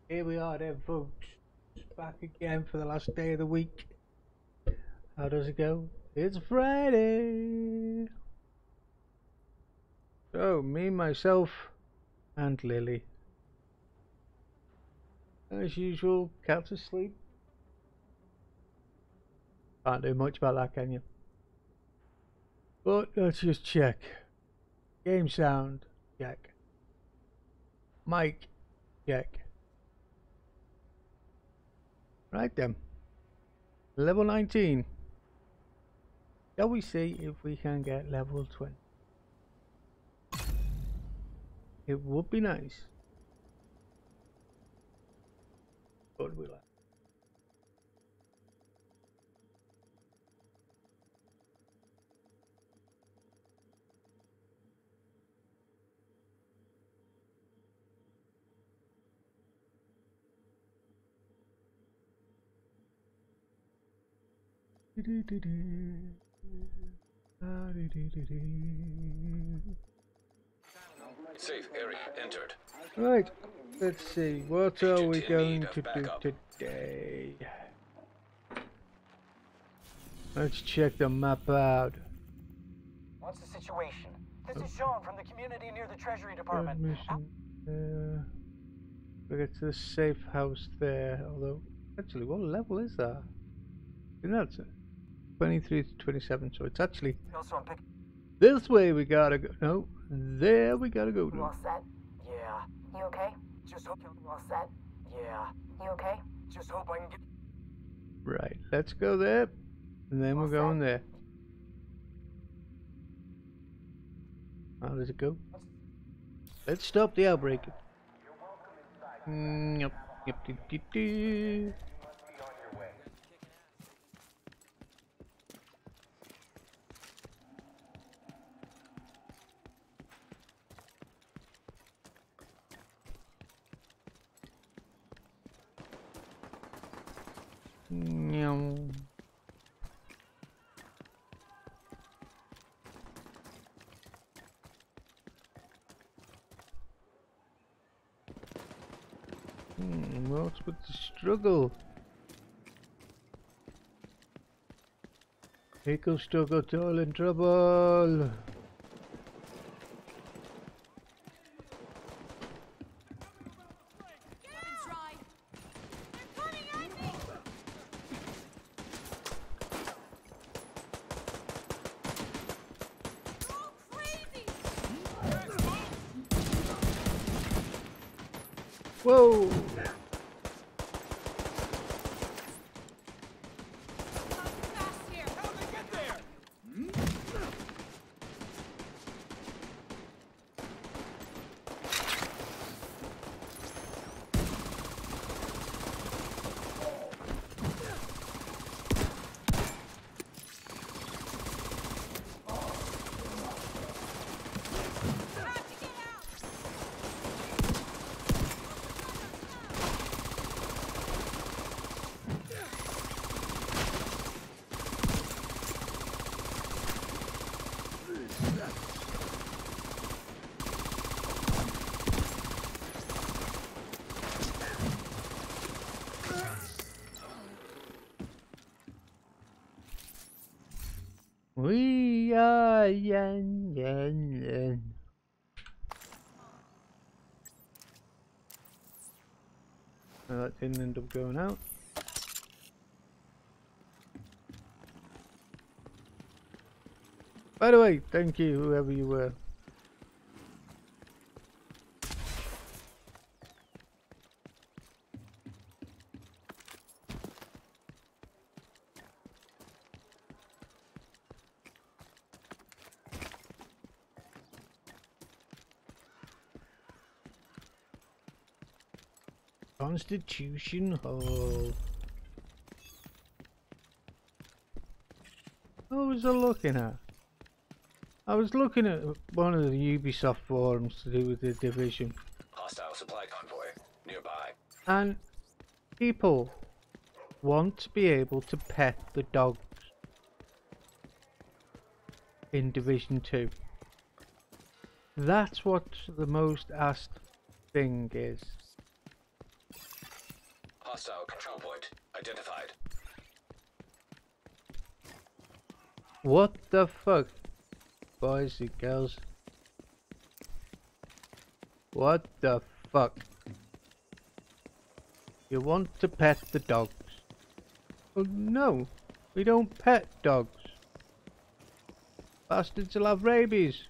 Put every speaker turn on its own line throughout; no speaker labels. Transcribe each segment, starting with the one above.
Here we are then, folks. Back again for the last day of the week. How does it go? It's Friday! So, me, myself, and Lily. As usual, cat's asleep. Can't do much about that, can you? But let's just check. Game sound, check. Mic, check. Right then. Level 19. Shall we see if we can get level 20? It would be nice. But we'll
Safe area entered.
Right, let's see, what are we going to do today? Let's check the map out.
What's the situation? This is Sean from the community near the Treasury Department.
Mission there. We get to the safe house there, although, actually, what level is that? I think that's 23 to 27, so it's actually
Also, I'm picking.
this way we gotta go. No, there we gotta go
You all
to.
set? Yeah. You okay? Just hope you're all set. Yeah. You okay? Just hope I can get.
Right, let's go there, and then we're going there. How does it go? Let's stop the outbreak. Yep, yep, do. Meow. What's with the struggle? Eco struggle, toil and trouble. Whoa! We are yen. Well, that didn't end up going out. By the way, thank you, whoever you were. Constitution Hall. What was I looking at? I was looking at one of the Ubisoft forums to do with the Division.
Hostile supply convoy nearby.
And people want to be able to pet the dogs in Division 2. That's what the most asked thing is.
Hostile control point identified.
What the fuck? Boys and girls. What the fuck? You want to pet the dogs? Oh no, we don't pet dogs. Bastards will have rabies.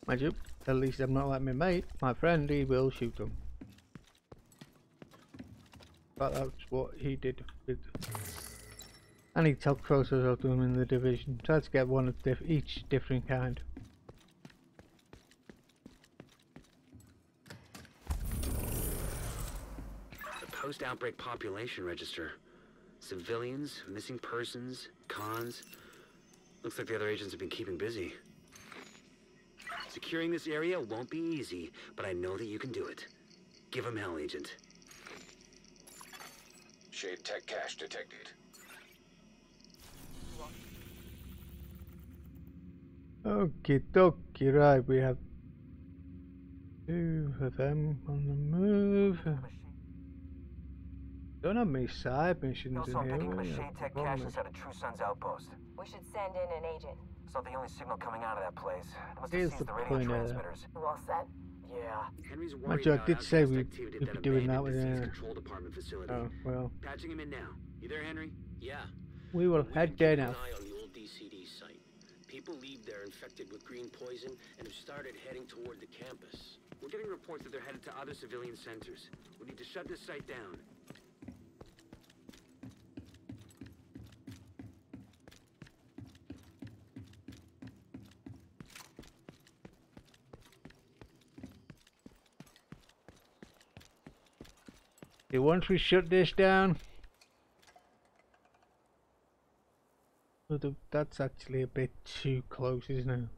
Mind you, at least I'm not like my mate. My friend, he will shoot them. But that's what he did with. And he took photos of them in the division. Tried to get one of each different kind.
The post-outbreak population register. Civilians, missing persons, cons. Looks like the other agents have been keeping busy. Securing this area won't be easy, but I know that you can do it. Give them hell, Agent.
Shade tech cache detected.
Okie dokie, right, we have two of them on the move. Don't have many side missions
Also,
in
I'm
here.
picking up a
we?
Shade Tech cache at a True Sun's outpost.
We should send in an agent.
It's not the only signal coming out of that place. It must
Here's
have
the
seized the radio
point,
transmitters. You all set? Yeah.
Henry's
My
worried
joke
about
did say
outcast
we'd
activity
be
at that
doing that
abandoned
with
disease control department facility.
Oh, well.
Patching him in now. You there, Henry?
Yeah.
We will
We've
head
been
there
keeping
now.
an eye on the old DCD site. People leave there infected with green poison and have started heading toward the campus.
We're getting reports that they're headed to other civilian centers. We need to shut this site down.
See, once we shut this down, that's actually a bit too close, isn't it?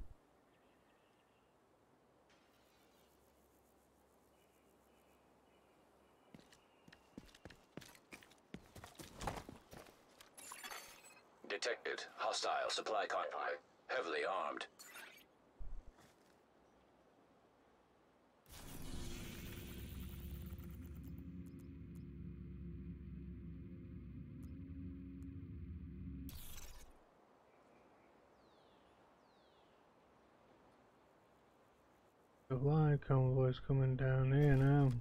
Detected hostile supply convoy. Heavily armed.
The supply convoy's coming down here now.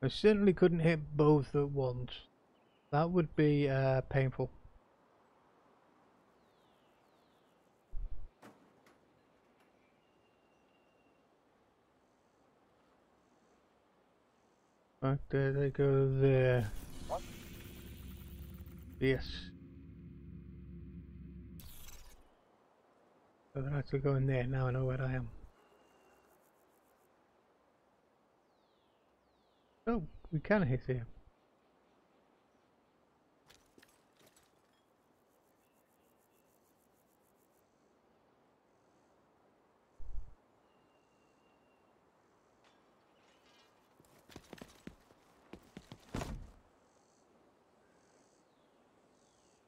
I certainly couldn't hit both at once. That would be painful. Right there, they go there.
What?
Yes. So they're actually going there. Now I know where I am. Oh, we can hit here.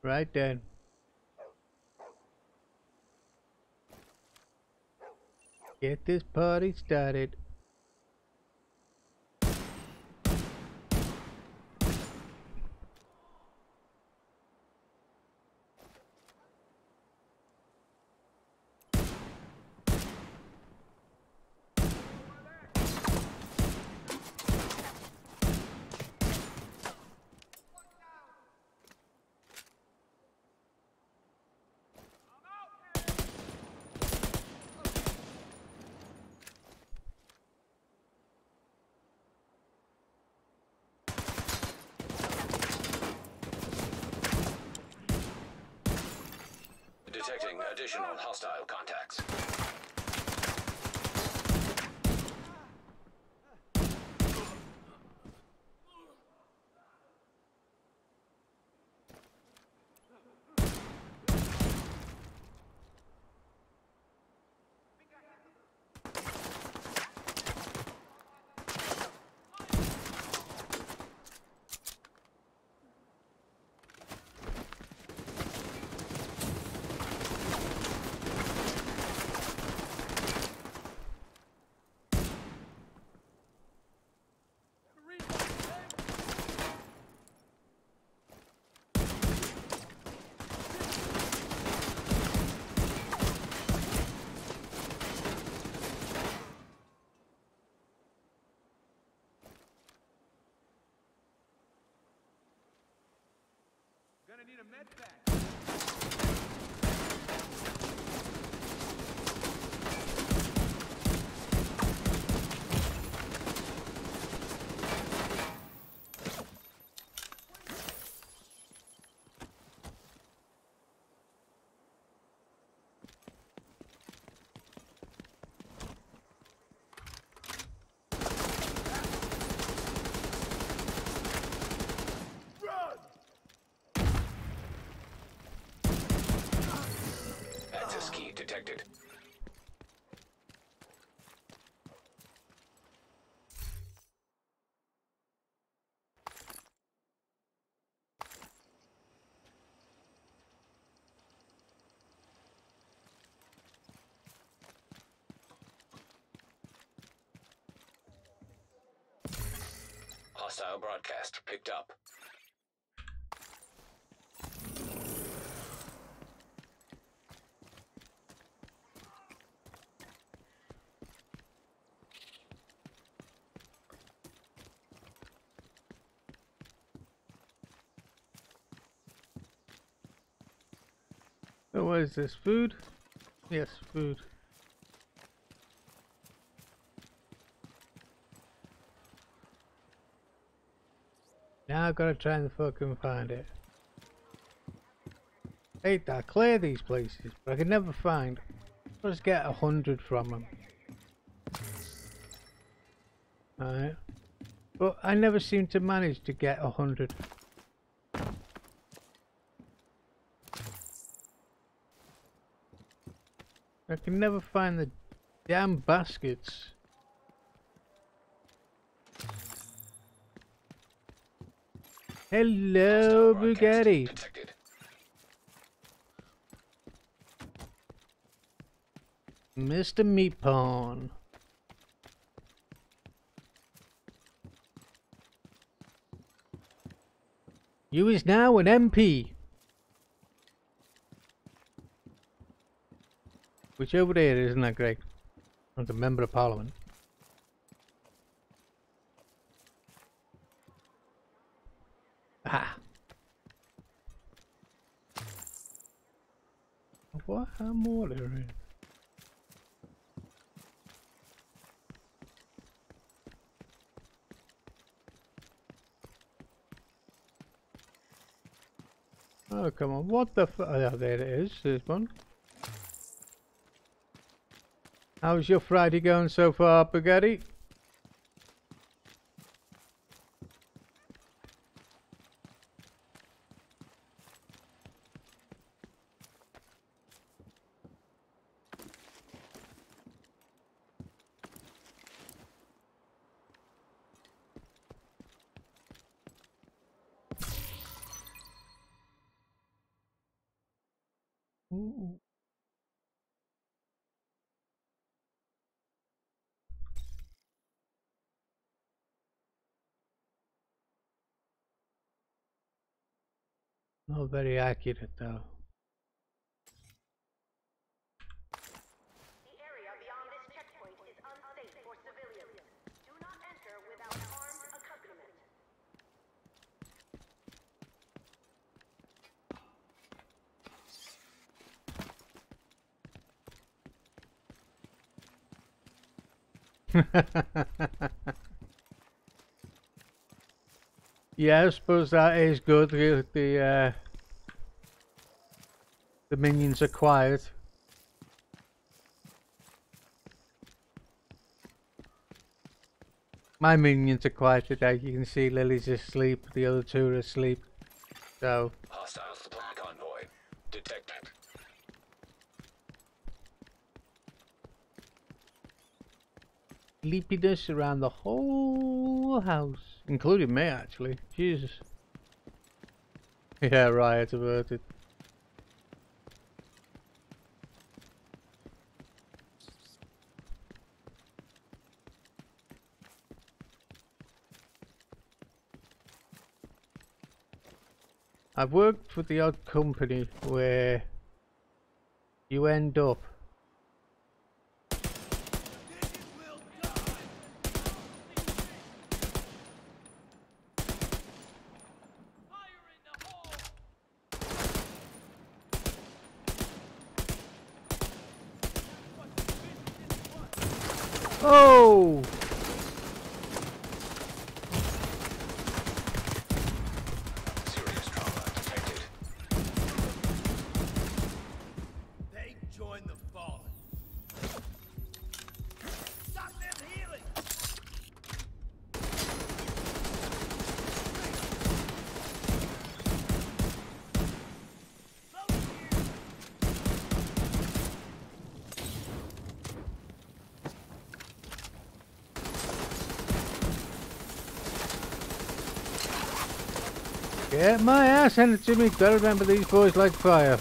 Right then. Get this party started.
Detecting additional hostile contacts. Access key detected. Hostile broadcast picked up.
Oh, what is this? Food? Yes, food. Now I've got to try and fucking find it. Hate that. I clear these places, but I can never find. Let's get 100 from them. Alright. But I never seem to manage to get 100. I can never find the damn baskets. Hello,
Hostile broadcast
Bugatti.
detected.
Mr. Meat Pawn. You is now an MP. Which over there isn't that great. As a member of parliament. Ah. What am ordering? Oh, come on. What the f- oh, there it is. There's one. How's your Friday going so far, Bugatti? Ooh. Not very accurate though.
The area beyond this checkpoint is unsafe for civilians. Do not enter without armed accompaniment.
Yeah, I suppose that is good. The minions are quiet. My minions are quiet today. You can see Lily's asleep. The other two are asleep. So
Hostile supply convoy detected.
sleepiness around the whole house, including me actually. Jesus. Yeah, riot averted. I've worked for the odd company where you end up Oh!
Serious trauma detected.
They join the fallen. Stop them healing!
Get my ass handed to me. Gotta remember these boys like fire.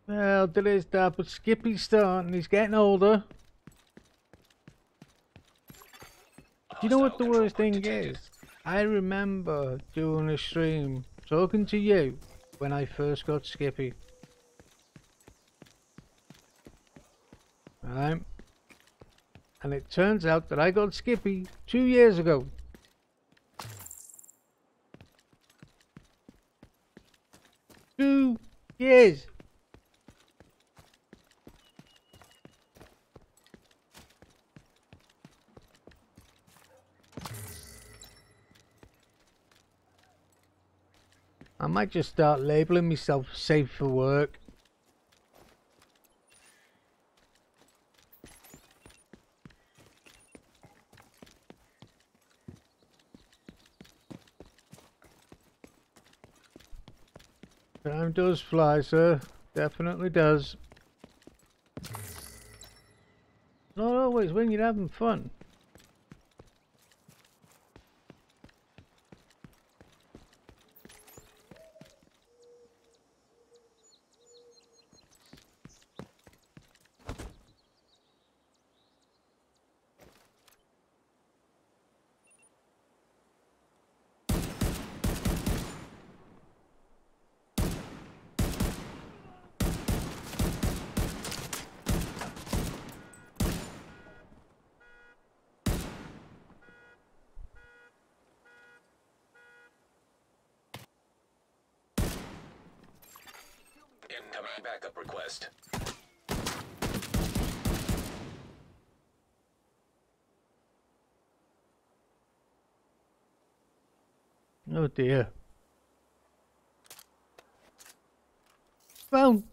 Well, today's that, but Skippy's starting. He's getting older. Do you know what the
Hostile
worst
control
thing
point detected.
is? I remember doing a stream talking to you when I first got Skippy. Right? And it turns out that I got Skippy 2 years ago. Two years. I might just start labeling myself safe for work. Time does fly, sir. Definitely does. Not always when you're having fun.
Incoming backup request.
Oh dear. Well,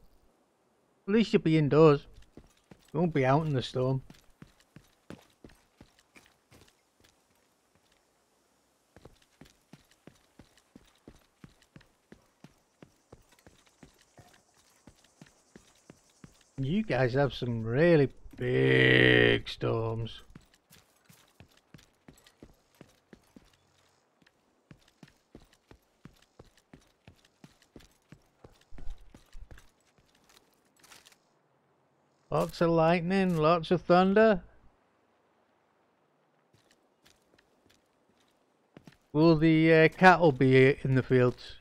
at least you'll be indoors. You won't be out in the storm. You guys have some really big storms. Lots of lightning, lots of thunder. Will the cattle be in the fields?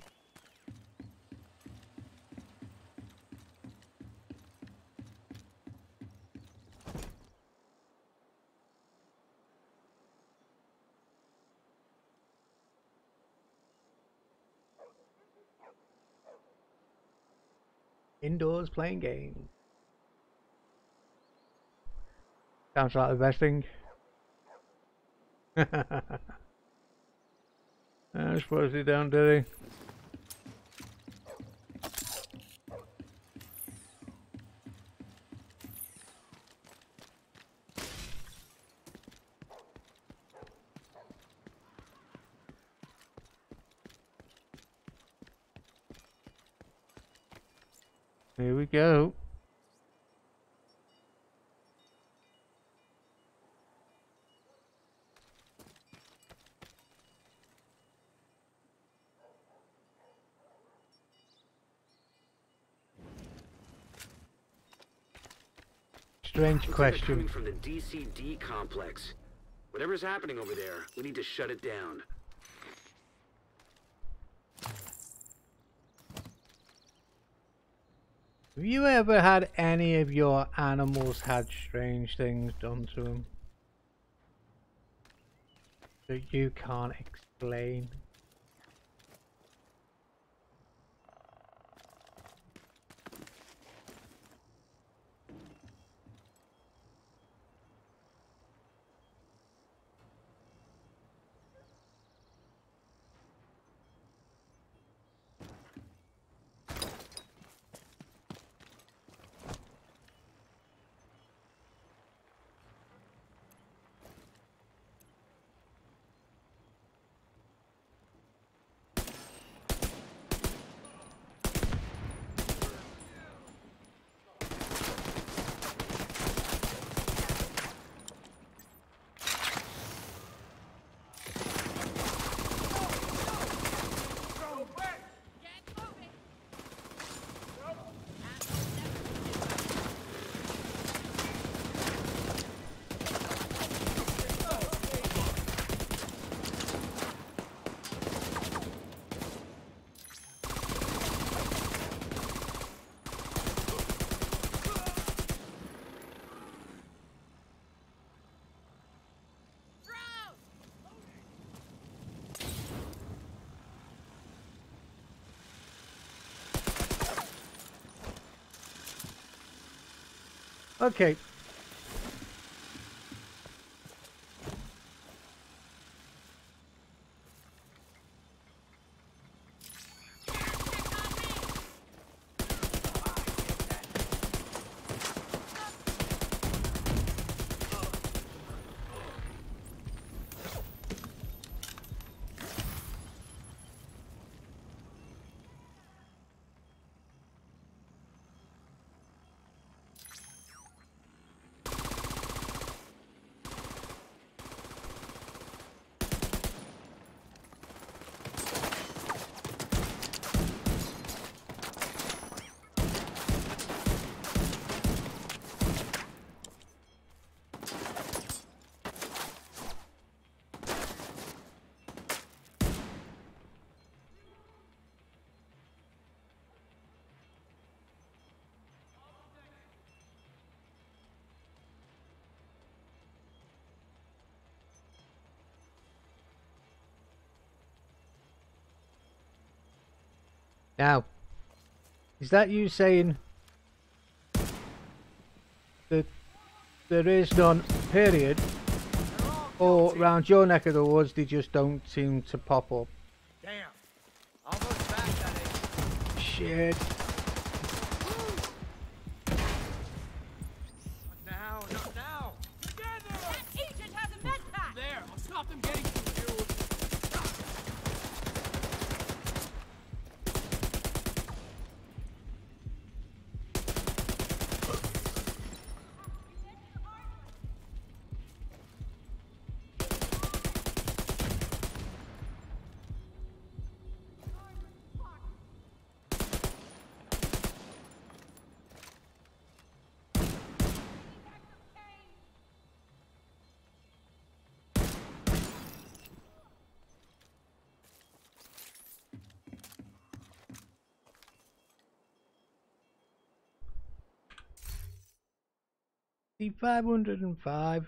Indoors playing games. Sounds like the best thing. I suppose they don't, do they? Here we go. Strange
Looks like they're
question.
coming from the DCD complex. Whatever's happening over there, we need to shut it down.
Have you ever had any of your animals had strange things done to them that you can't explain? Okay. Now, is that you saying that there is none, period, or round your neck of the woods they just don't seem to pop up?
Damn. Almost back that is.
Shit.
Now, not now. Together!
That agent has a med pack!
There, I'll stop them getting to you.
The 505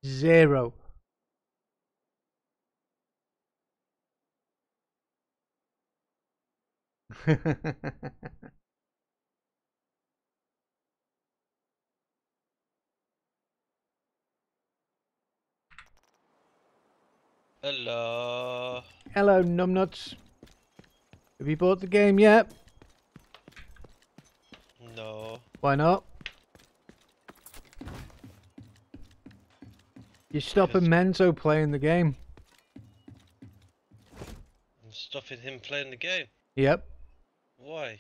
0.
Hello.
Hello, numbnuts. Have you bought the game yet?
No.
Why not? You're stopping Menzo playing the game.
I'm stopping him playing the game.
Yep.
Why?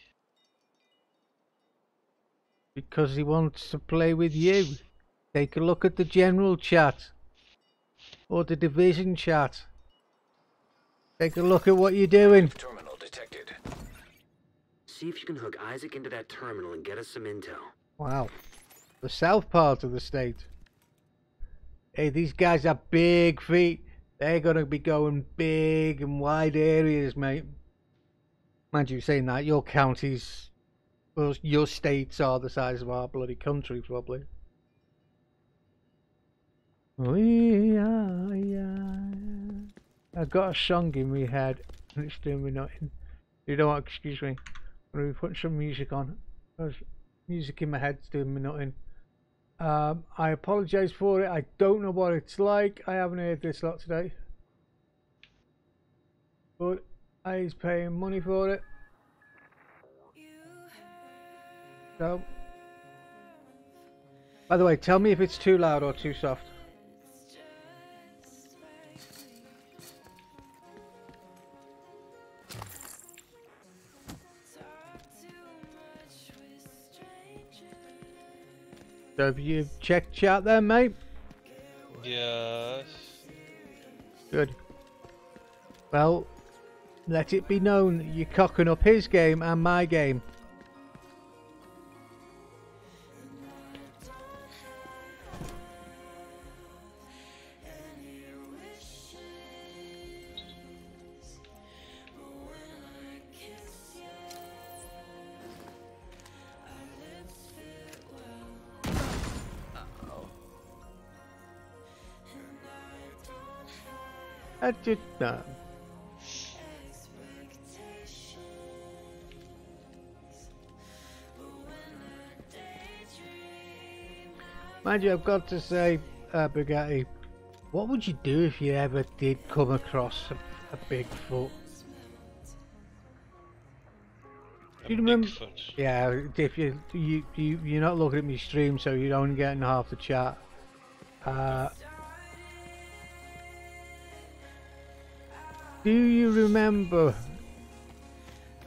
Because he wants to play with you. Take a look at the general chat. Or the division chat. Take a look at what you're doing.
Terminal detected.
See if you can hook Isaac into that terminal and get us some intel.
Wow. The south part of the state. Hey, these guys have big feet. They're going to be going big and wide areas, mate. Mind you, saying that your counties, well, your states are the size of our bloody country, probably. We are, yeah. I got a song in my head, and it's doing me nothing. You don't want, excuse me. I'm going to be putting some music on. There's music in my head's doing me nothing. I apologise for it. I don't know what it's like. I haven't heard this lot today. But I's paying money for it. So, by the way, tell me if it's too loud or too soft. So have you checked chat there, mate?
Yes.
Good. Well, let it be known that you're cocking up his game and my game. I did not. Mind you, I've got to say, Bugatti, what would you do if you ever did come across a Bigfoot? Do you remember?
Bigfoot.
Yeah, if you're not looking at my stream, so you're only getting half the chat. Do you remember,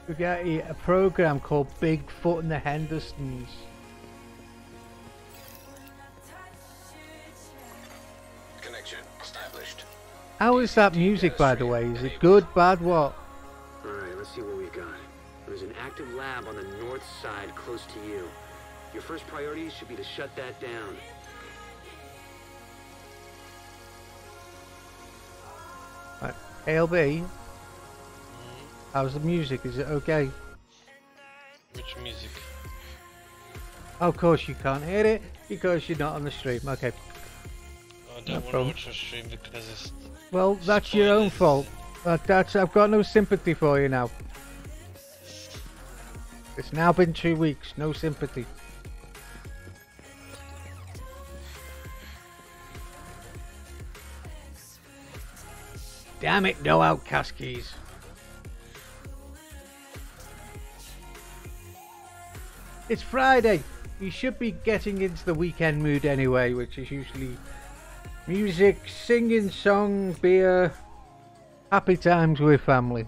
Bugatti, a program called Bigfoot and the Hendersons?
Connection established.
How is that music, by the way? Is it good, bad, what?
Alright, let's see what we've got. There's an active lab on the north side close to you. Your first priority should be to shut that down.
Right. ALB, how's the music? Is it okay?
Which music?
Of course you can't hear it because you're not on the stream. Okay.
I don't want to watch your stream because it's...
Well, that's your own fault. I've got no sympathy for you now. It's now been 2 weeks. No sympathy. Damn it, no outcast keys. It's Friday. You should be getting into the weekend mood anyway, which is usually music, singing, song, beer, happy times with family.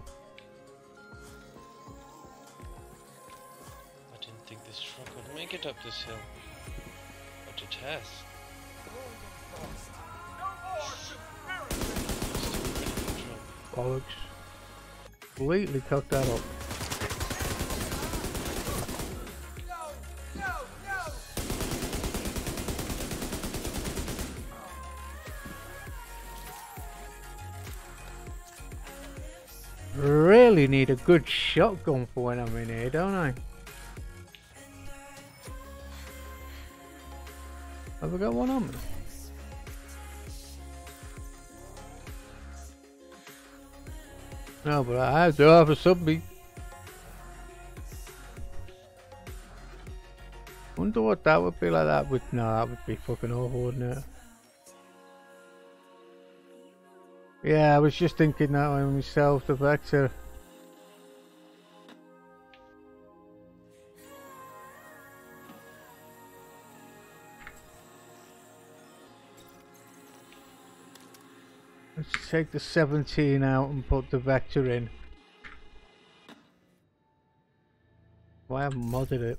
I didn't think this truck would make it up this hill. But it has.
Bollocks. Completely cocked that up. Really need a good shotgun for when I'm in here, don't I? Have I got one on me? No, but I do have a subby. Wonder what that would be like. That would that would be fucking awful, wouldn't it? Yeah, I was just thinking that one myself, the Vector. Let's take the 17 out and put the Vector in. Well, I haven't modded it.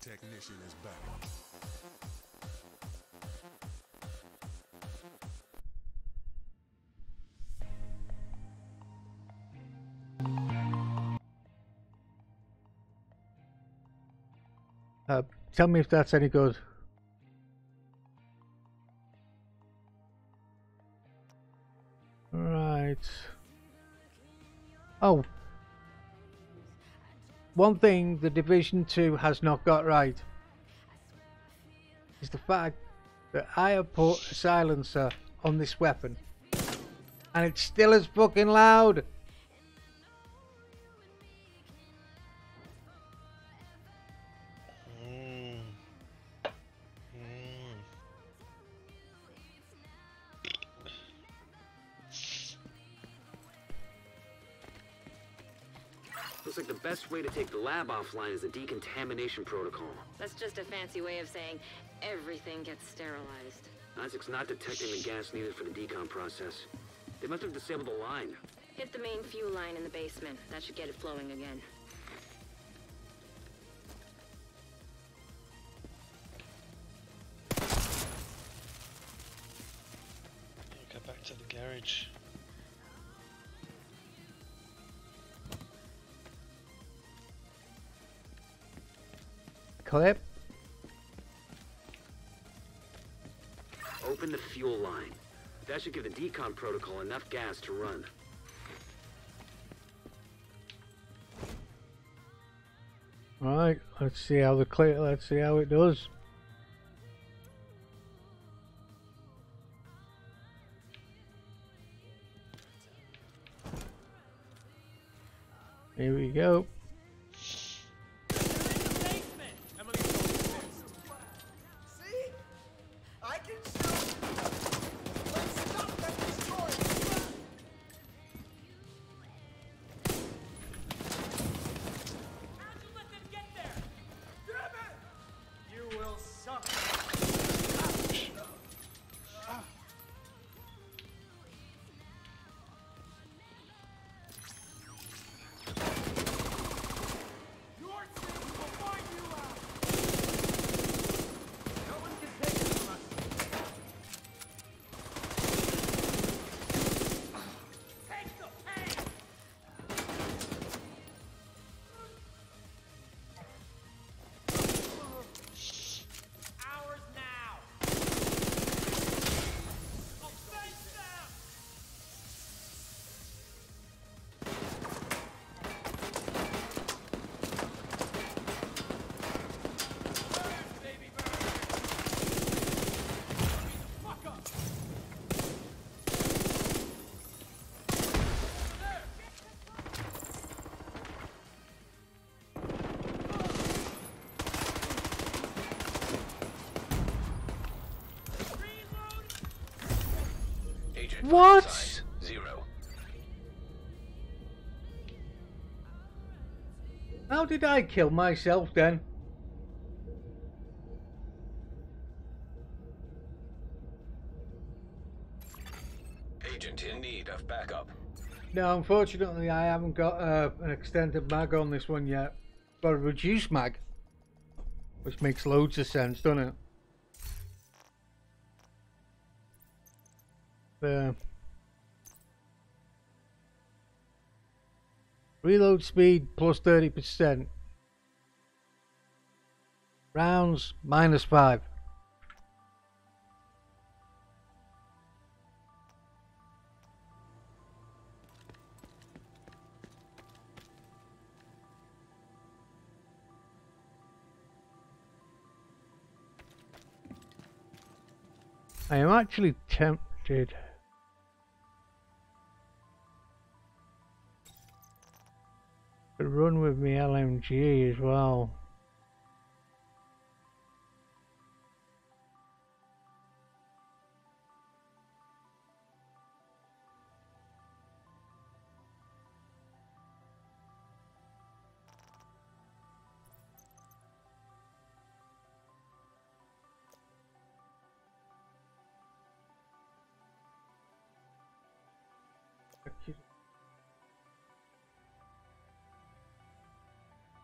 Technician is back.
Tell me if that's any good. Right. Oh. One thing the Division 2 has not got right is the fact that I have put a silencer on this weapon and it's still as fucking loud.
Looks like the best way to take the lab offline is the decontamination protocol.
That's just a fancy way of saying everything gets sterilized.
Isaac's not detecting the gas needed for the decon process. They must have disabled the line.
Hit the main fuel line in the basement. That should get it flowing again.
Go back to the garage.
Clip.
Open the fuel line. That should give the decon protocol enough gas to run.
Right, let's see how let's see how it does. Here we go. What?
0.
How did I kill myself then?
Agent in need of backup.
No, unfortunately I haven't got an extended mag on this one yet. Got a reduced mag. Which makes loads of sense, doesn't it? Reload speed plus 30%. Rounds minus 5. I am actually tempted to run with me LMG as well.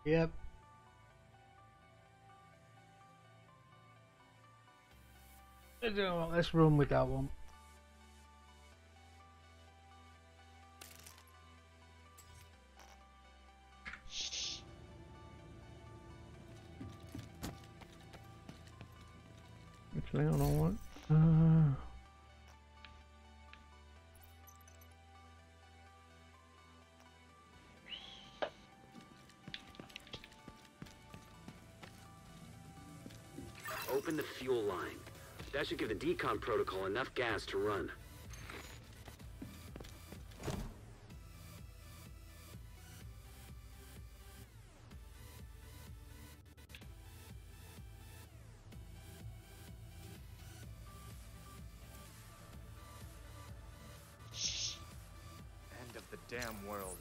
Yep. Let's run with that one. Actually, hold on one.
Open the fuel line. That should give the decon protocol enough gas to run.
End of the damn world.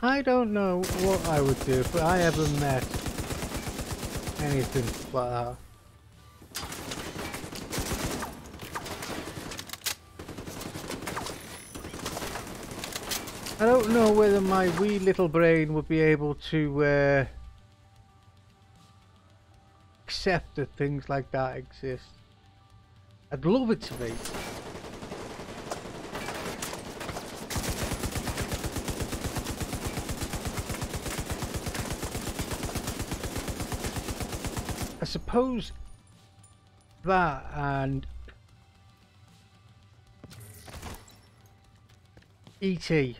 I don't know what I would do if I ever met anything like that. I don't know whether my wee little brain would be able to accept that things like that exist. I'd love it to be. I suppose that and E.T.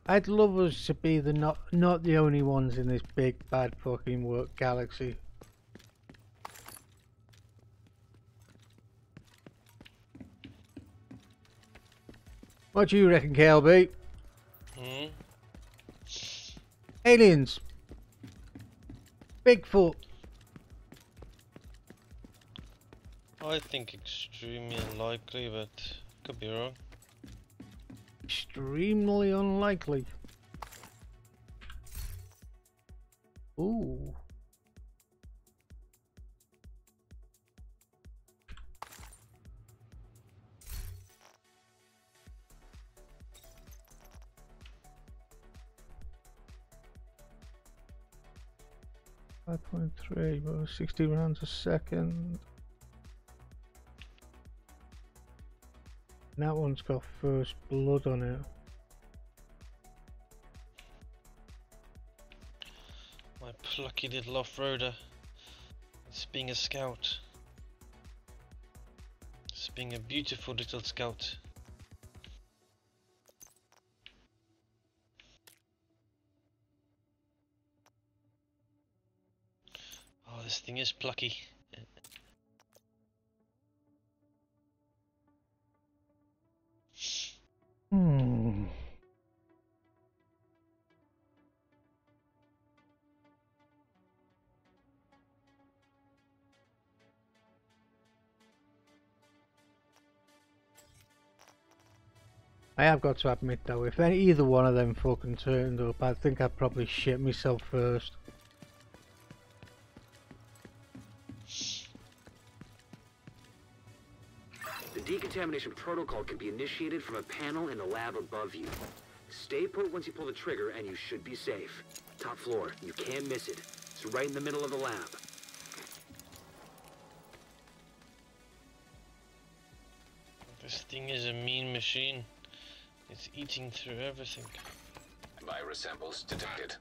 I'd love us to be the not the only ones in this big bad fucking work galaxy. What do you reckon, KLB? Aliens. Bigfoot.
I think extremely unlikely, but could be wrong.
Extremely unlikely. Ooh. 5.3, but 60 rounds a second. And that one's got first blood on it.
My plucky little off-roader. It's being a scout. It's being a beautiful little scout. Oh, this thing is plucky.
I have got to admit though, if either one of them fucking turned up, I think I'd probably shit myself first.
The decontamination protocol can be initiated from a panel in the lab above you. Stay put once you pull the trigger and you should be safe. Top floor, you can't miss it. It's right in the middle of the lab.
This thing is a mean machine. It's eating through everything.
Virus samples detected.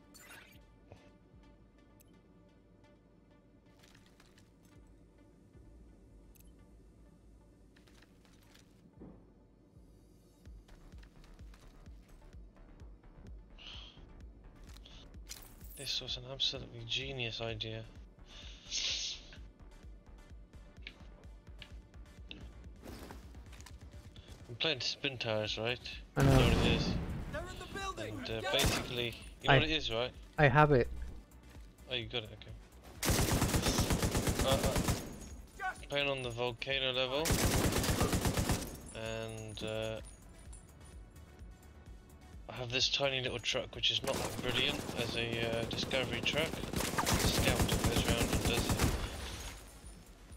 This was an absolutely genius idea. I'm playing Spin Tires, right?
I know.
You know what it is?
They're in the building.
And basically, you know what it is, right?
I have it.
Oh, you got it, okay. Playing on the volcano level, and I have this tiny little truck which is not brilliant as a discovery truck. It's a scout that goes around and does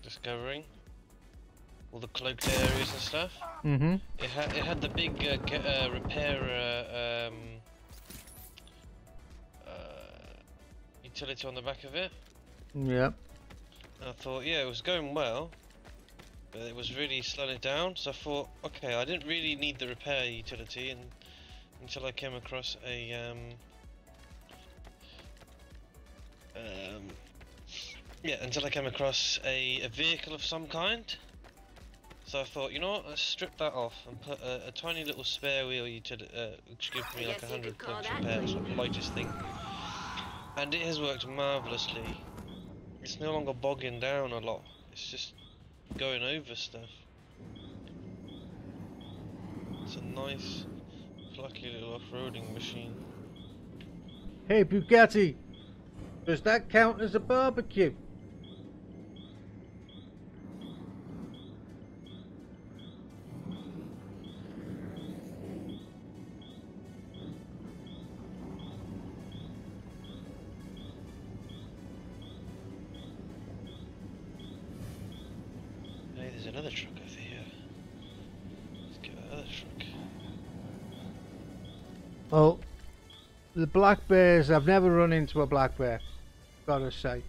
discovering all the cloaked areas and stuff.
Mm-hmm.
It had the big repair utility on the back of it.
Yep.
And I thought, yeah, it was going well, but it was really slowing it down. So I thought, okay, I didn't really need the repair utility, and until I came across a a vehicle of some kind. So I thought, you know what, let's strip that off and put a tiny little spare wheel utility, which gives me like 100 points repair, sort of lightest thing. And it has worked marvellously. It's no longer bogging down a lot, it's just going over stuff. It's a nice, plucky little off-roading machine.
Hey Bugatti, does that count as a barbecue?
Hey, there's another truck over here. Let's get another truck.
Well, the black bears, I've never run into a black bear, gotta say.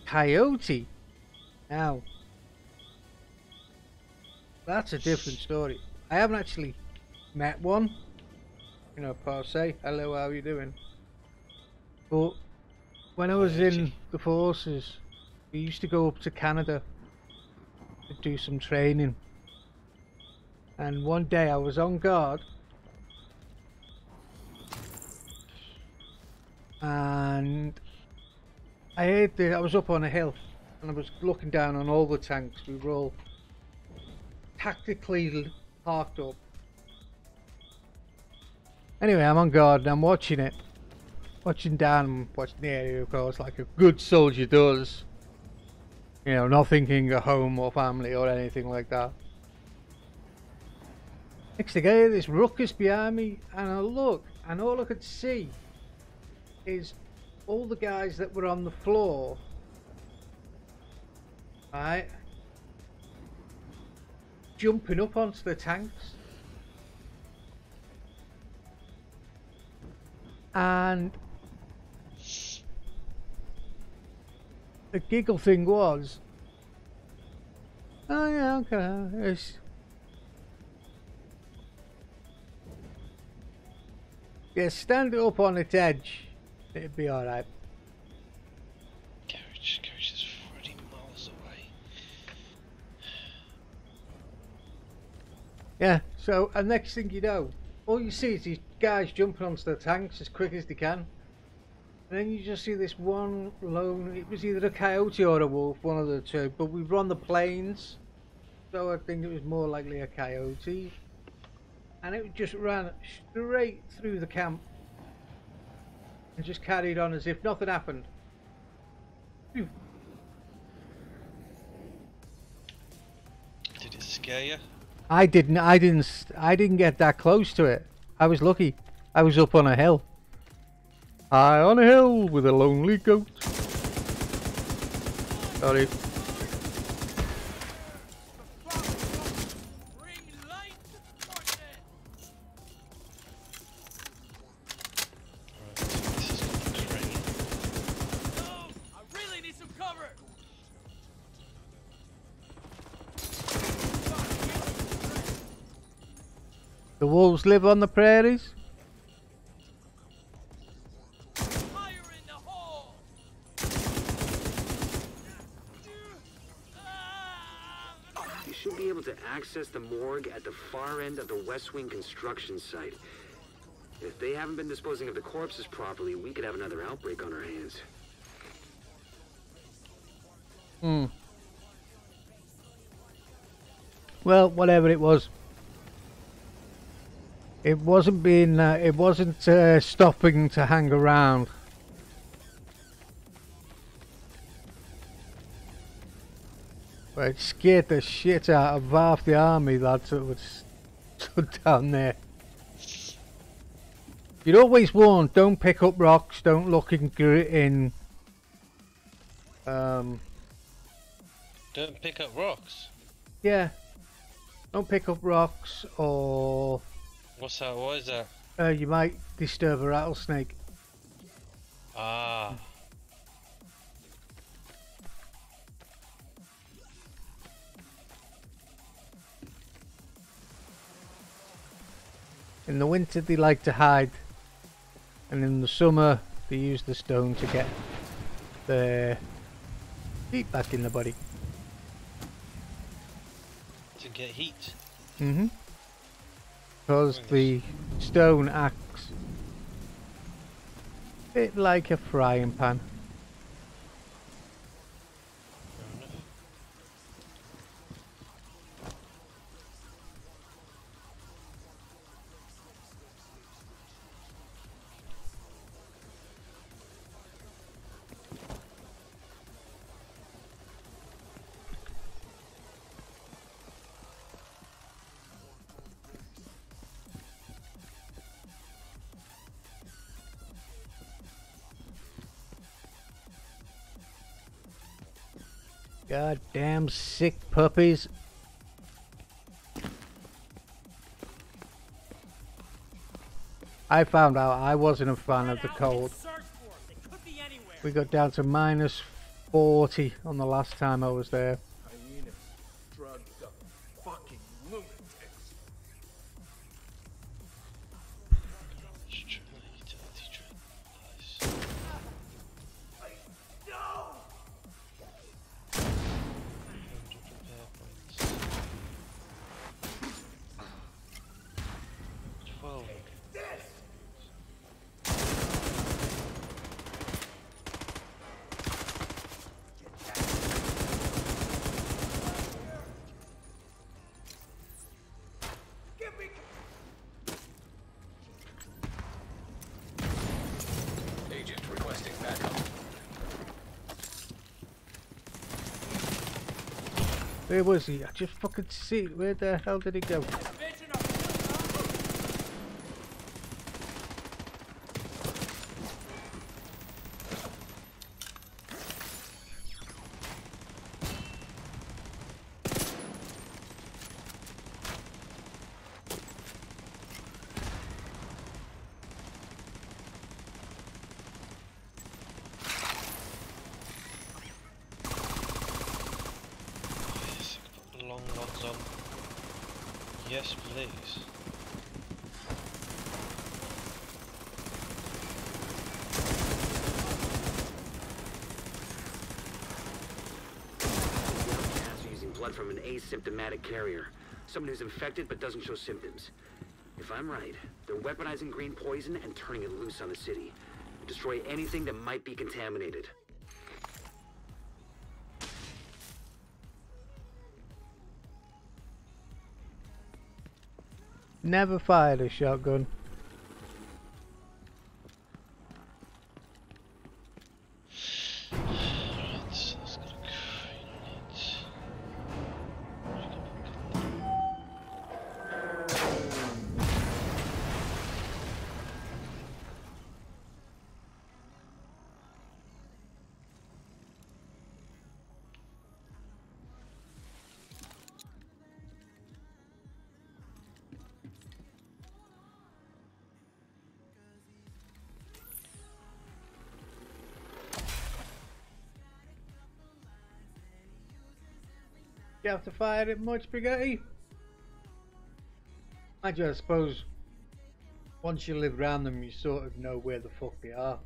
Coyote? Now, that's a different story. I haven't actually met one, you know, per se. Hello, how are you doing? But when I was in the forces, we used to go up to Canada to do some training. And one day I was on guard, and I was up on a hill and I was looking down on all the tanks. We were all tactically parked up. Anyway, I'm on guard and I'm watching it. Watching down, watching the area, of course, like a good soldier does. You know, not thinking of home or family or anything like that. Next thing I hear this ruckus behind me, and I look, and all I could see is all the guys that were on the floor, right, jumping up onto the tanks. And the giggle thing was, oh yeah, okay, yeah, stand it up on its edge, it'd be alright.
Garage is 40 miles away.
Yeah, so, and next thing you know, all you see is these guys jumping onto the tanks as quick as they can. And then you just see this one lone, it was either a coyote or a wolf, one of the two, but we were on the plains, so I think it was more likely a coyote. And it just ran straight through the camp and just carried on as if nothing happened. Phew.
Did it scare you?
I didn't get that close to it. I was lucky. I was up on a hill. High on a hill with a lonely goat. Sorry. The wolves live on the prairies?
You should be able to access the morgue at the far end of the West Wing construction site. If they haven't been disposing of the corpses properly, we could have another outbreak on our hands.
Well, whatever it was. It wasn't being, it wasn't stopping to hang around. But it scared the shit out of half the army lads that was stood down there. You'd always warn, don't pick up rocks, don't look in
Don't pick up rocks?
yeah. Don't pick up rocks, or
What's that? What is that?
you might disturb a rattlesnake.
Ah.
In the winter they like to hide, and in the summer they use the stone to get their heat back in the body.
To get heat?
Mm-hmm. Because the stone acts a bit like a frying pan.
Fair enough.
Goddamn sick puppies. I found out I wasn't a fan of the cold. We got down to minus 40 on the last time I was there.
Agent requesting backup.
Where was he? I just fucking see it. Where the hell did he go?
mods on. Yes, please.
Blood from an asymptomatic carrier. Someone who's infected but doesn't show symptoms. If I'm right, they're weaponizing green poison and turning it loose on the city. Destroy anything that might be contaminated.
Never fired a shotgun. You have to fire it much, Spaghetti? I suppose once you live around them, you sort of know where the fuck they are.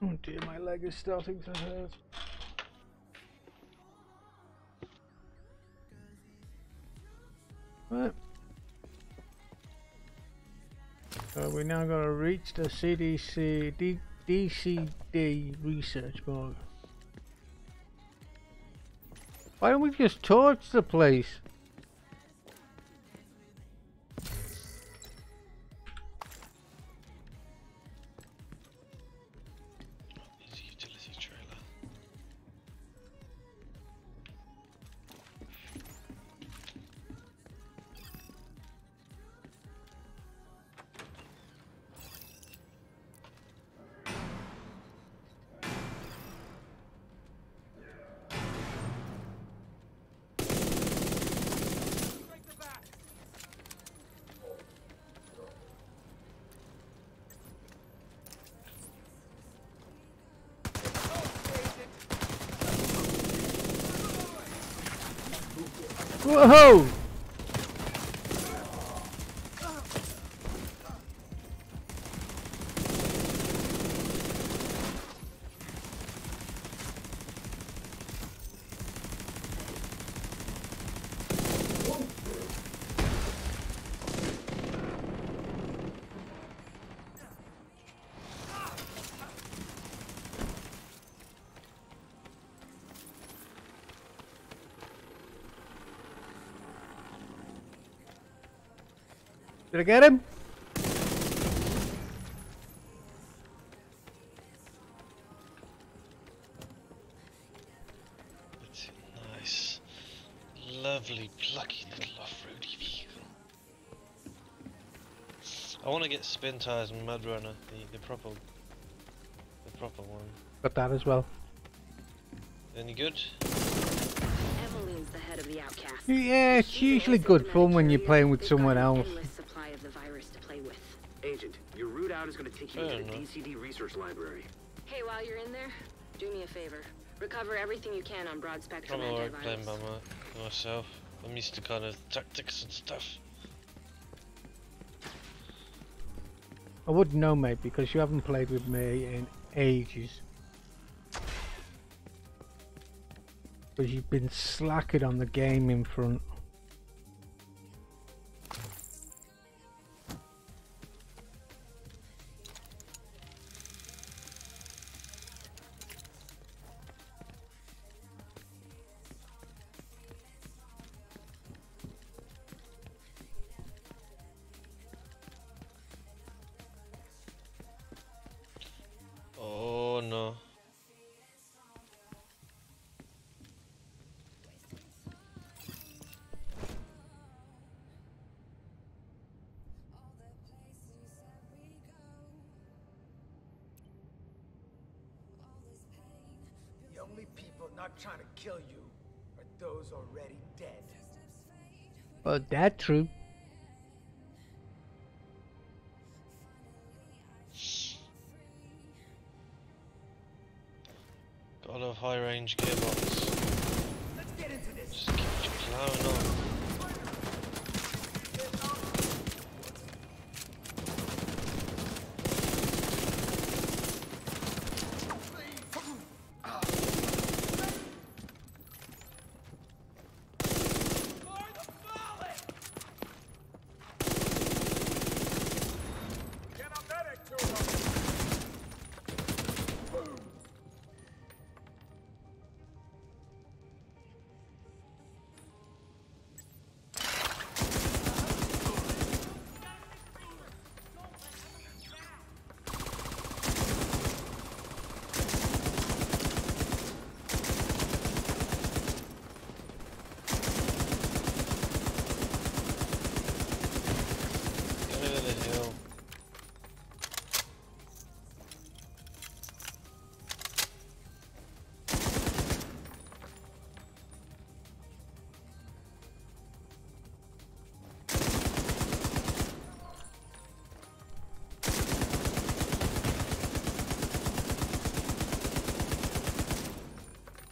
Oh dear, my leg is starting to hurt. Right. So we now got to reach the DCD research mode. Why don't we just torch the place? Whoa! Did I get him?
It's a nice, lovely, plucky little off-roady vehicle. I want to get Spin Tires and Mud Runner, the proper one.
Got that as well.
Any good?
Evelyn's the head of the outcast.
Yeah, it's usually good fun when you're playing with someone else.
Supply of the virus to play with.
Agent, your route out is going to take you
Fair
to the
enough.
DCD research library.
Hey, while you're in there, do me a favor. Recover everything you can on broad spectrum
I'm alright playing
antivirus.
by myself. I'm used to kind of tactics and stuff.
I wouldn't know, mate, because you haven't played with me in ages. Because you've been slacking on the gaming front.
Oh no.
not trying to kill you, are those already dead.
Well, that's true.
Got a high range gearbox.
Let's get into this.
Just keep plowing on.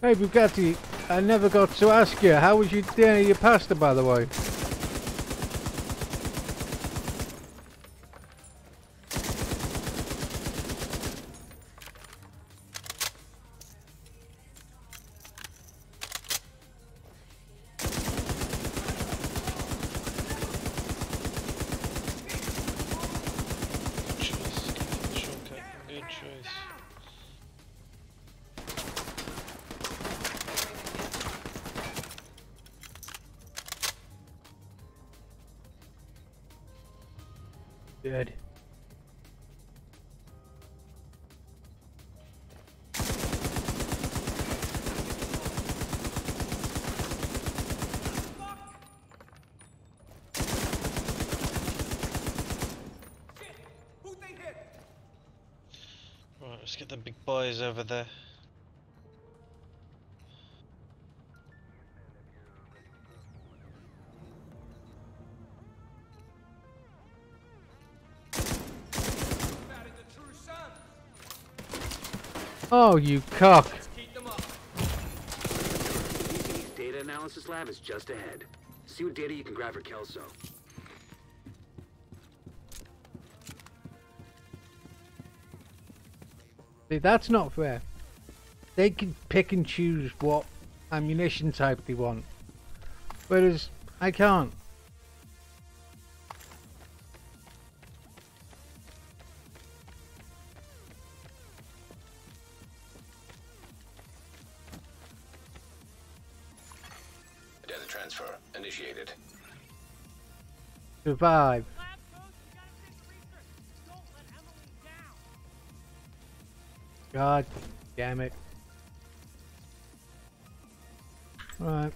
Hey Bugatti, I never got to ask you, how was your dinner, your pasta, by the way?
Good choice.
Good.
Right, let's get the big boys over there.
Oh, you cock.
DC's data analysis lab is just ahead. See what data you can grab for Kelso.
See, that's not fair. They can pick and choose what ammunition type they want, whereas I can't.
Data transfer initiated.
Survive. God damn it. Right.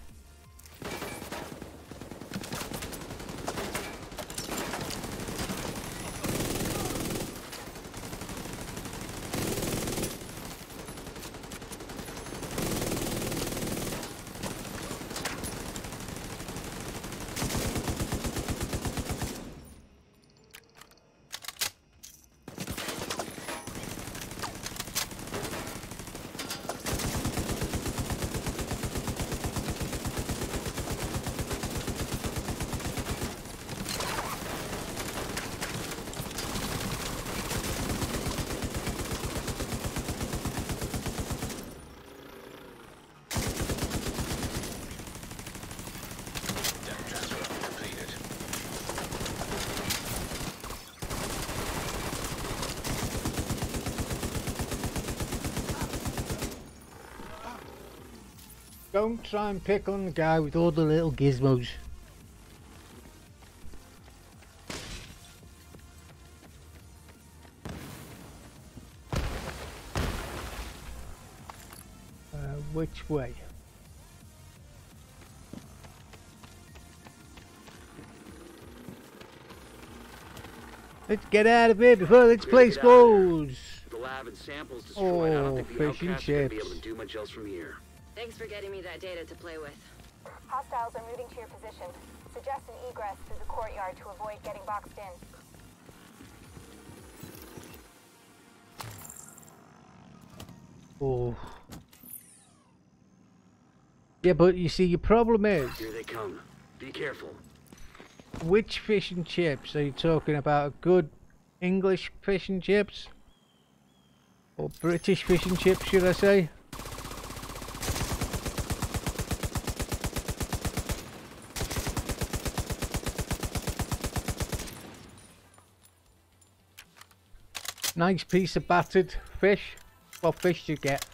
Data transfer completed.
Don't try and pick on the guy with all the little gizmos. Which way? Let's get out of here before this place goes.
The lab and samples destroyed. I don't think the
fish and
outcasts are gonna be
chips.
able to do much else from here.
Thanks for getting me that data to play with.
Hostiles are moving to your position. Suggest an egress through the courtyard to avoid getting boxed in.
Oh. Yeah, but you see, your problem is...
Here they come. Be careful.
Which fish and chips are you talking about? Good English fish and chips? Or British fish and chips, should I say? Nice piece of battered fish. What fish do you get?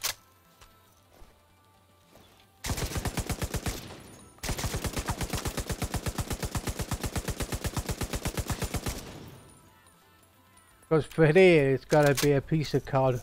Because for here, it's got to be a piece of cod.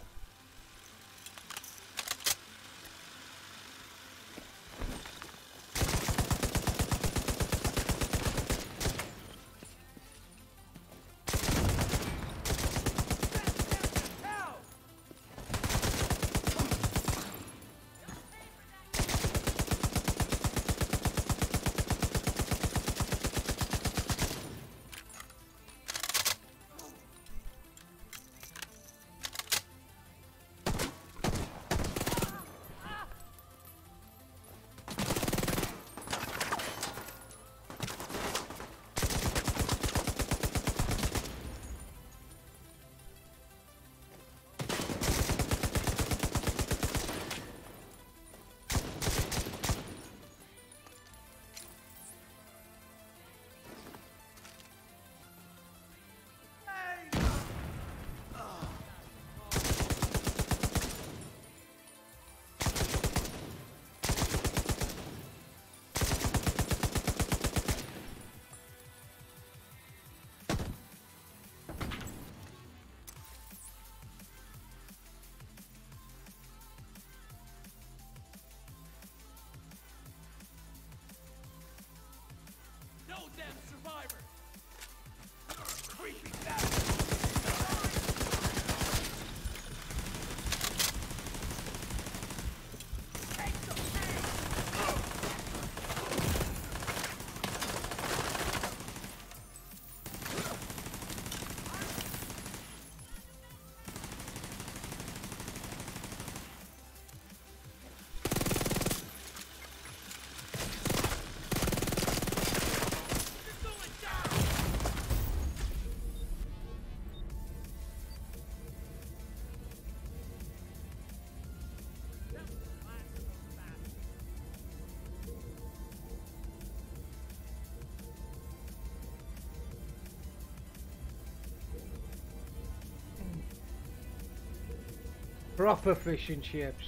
Proper fish and chips.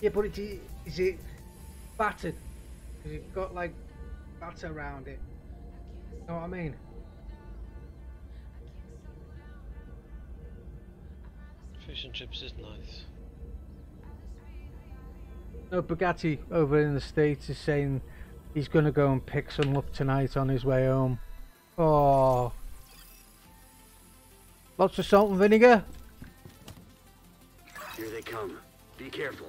Yeah, but is it battered? Has it got like batter around it? Know what I mean?
Fish and chips is nice.
No, Bugatti over in the States is saying he's gonna go and pick some up tonight on his way home. Oh, lots of salt and vinegar.
Here they come. Be careful.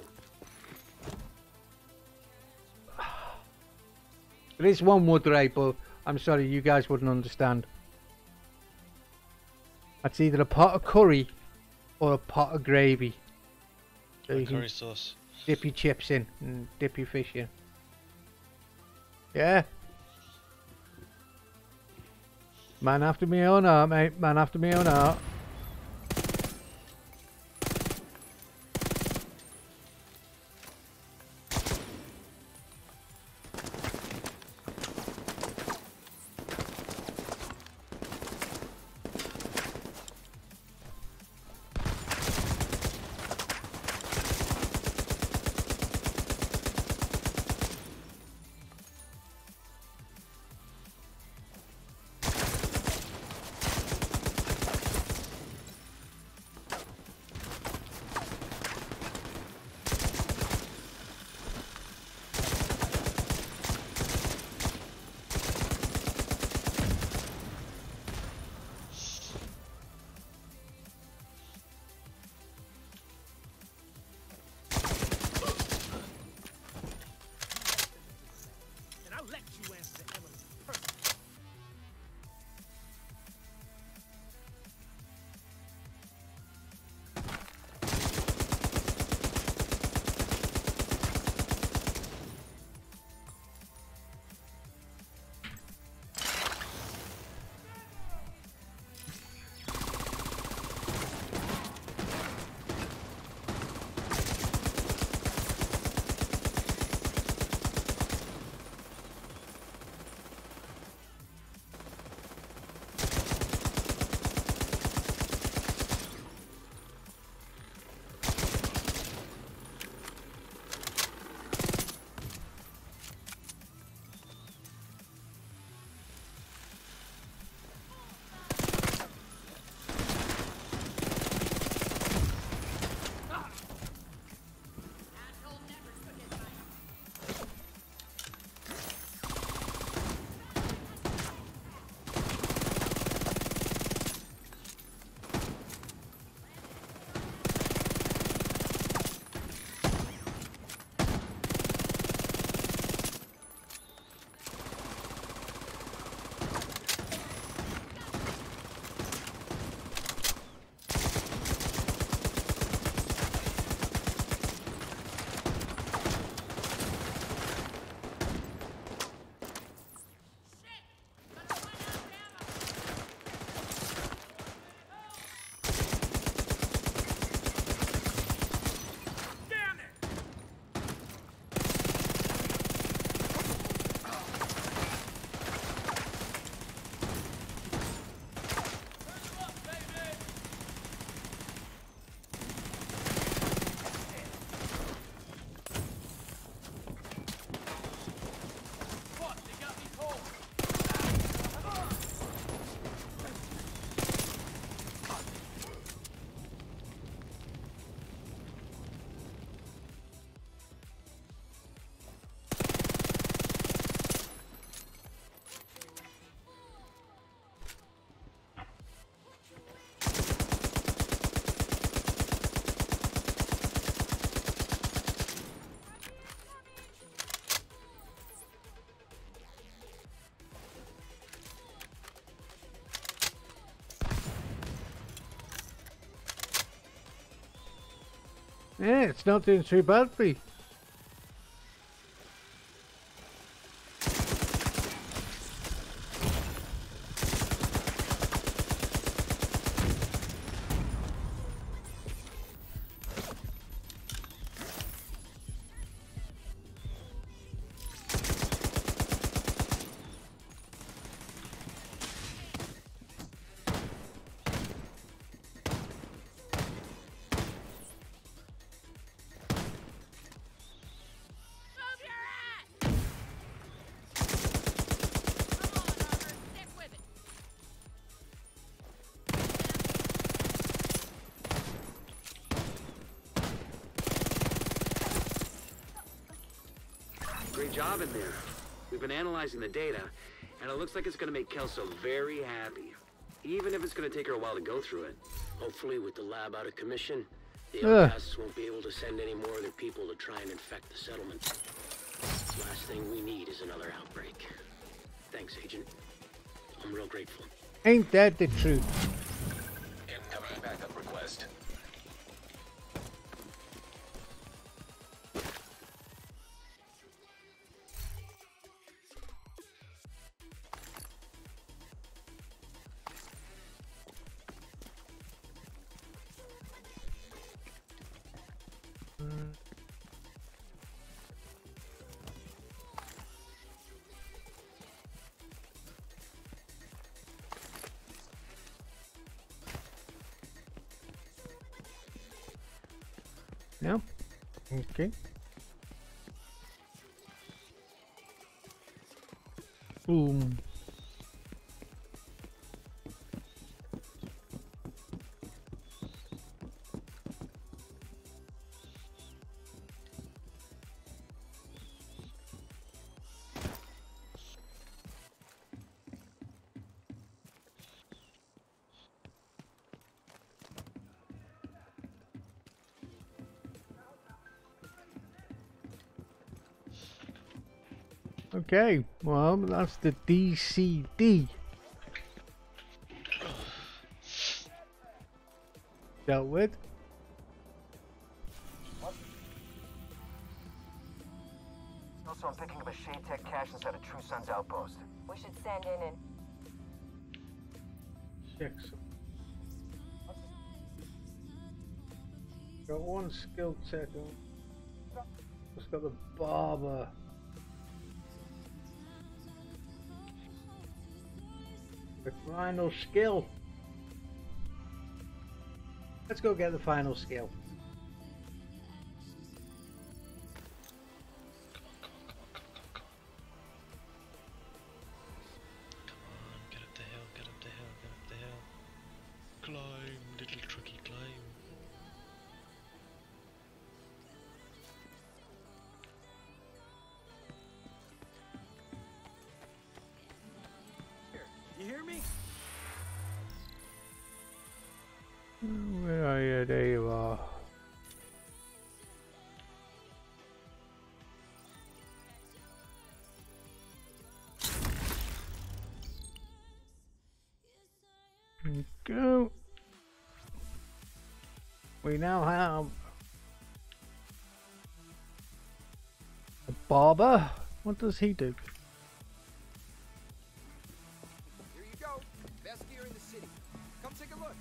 There is one wood ray, but I'm sorry, you guys wouldn't understand. That's either a pot of curry or a pot of gravy. So you
Curry
can
sauce.
dip your chips in and dip your fish in. Yeah. Man after me own heart, mate. Man after me own heart. Yeah, it's not doing too bad for you.
Great job in there. We've been analyzing the data, and it looks like it's gonna make Kelso very happy. Even if it's gonna take her a while to go through it.
Hopefully, with the lab out of commission, the
Ugh.
outcasts won't be able to send any more of their people to try and infect the settlement. Last thing we need is another outbreak. Thanks, Agent. I'm real grateful.
Ain't that the truth?
Incoming backup request.
No? Okay. Boom. Okay, well, that's the DCD. Dealt with.
Also, I'm picking up a Shade Tech cache inside a True Sun's outpost. We should send in and...
6. Got one skill check on. Just got the barber. The final skill. Let's go get the final skill.
Get up the hill, get up the hill, get up the hill. Climb, little trucky, climb.
You hear me?
Where are you? There you are. Go. We now have a barber. What does he do?
Here you go. Best gear in the city. Come take a look.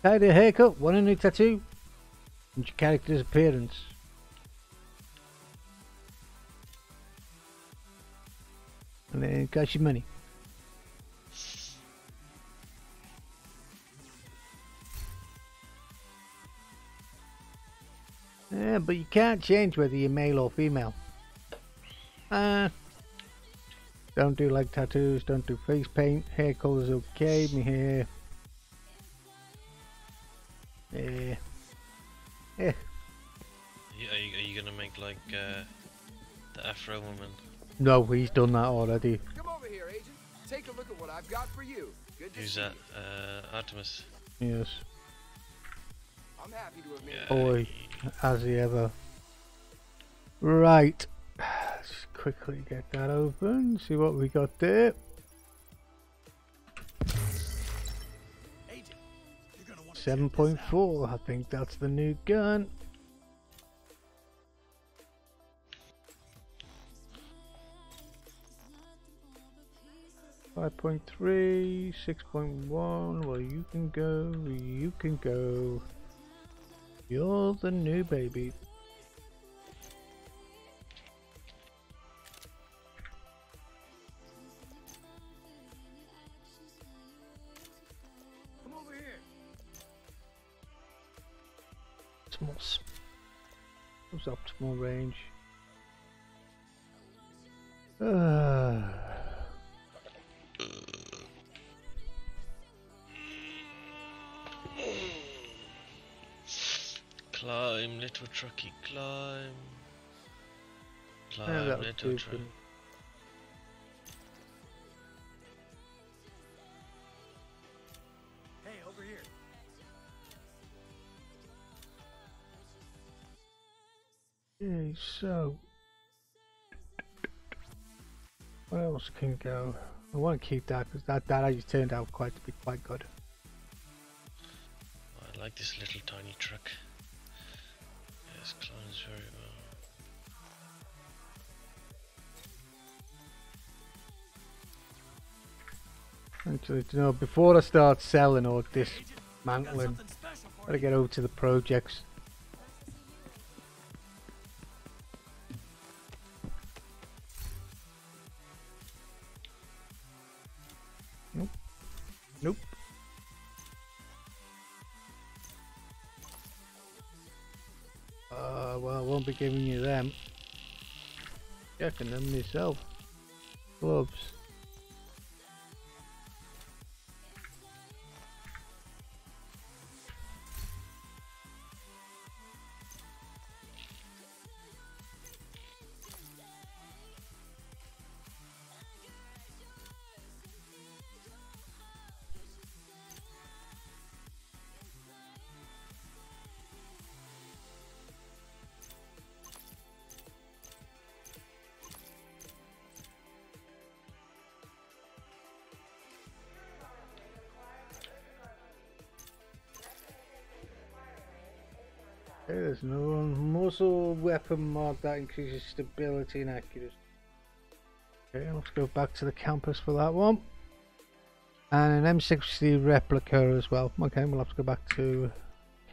Tidy haircut, one new tattoo, and your character's appearance. And then it costs you money. Yeah, but you can't change whether you're male or female. Don't do like tattoos, don't do face paint, hair color's okay, my hair. Yeah.
Are you gonna make like the Afro woman?
No, he's done that already.
Come over here, Agent. Take a look at what I've got for you. Good to
Who's
see
that?
you.
Artemis.
Yes.
I'm happy to have made
Yeah.
Boy, has he ever. Right. Let's quickly get that open. See what we got there. 7.4. I think that's the new gun. 5.3, 6.1. Well, you can go. You can go. You're the new baby. Optimal range.
Climb, little trucky, climb.
Yeah,
Climb, little truck.
Hey, over here.
Okay, so what else can go? I want to keep that because that actually turned out to be quite good.
I like this little tiny truck. Yes, climbs very well.
Actually, you know, before I start selling or dismantling, I gotta get over to the projects. Nope. Nope. Well, I won't be giving you them. Checking them myself. Gloves. Okay, there's no muzzle weapon mod that increases stability and accuracy. Okay, let's go back to the campus for that one. And an M60 replica as well. Okay, we'll have to go back to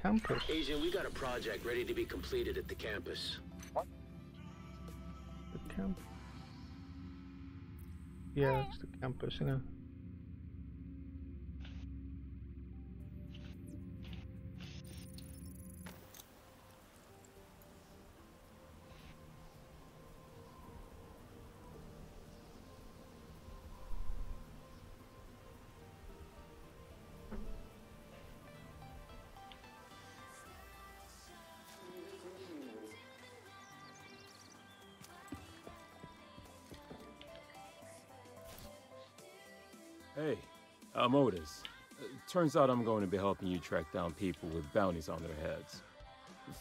campus.
Agent, we got a project ready to be completed at the campus.
The camp? Yeah, it's the campus, you know.
Hey, I'm Otis. Turns out I'm going to be helping you track down people with bounties on their heads.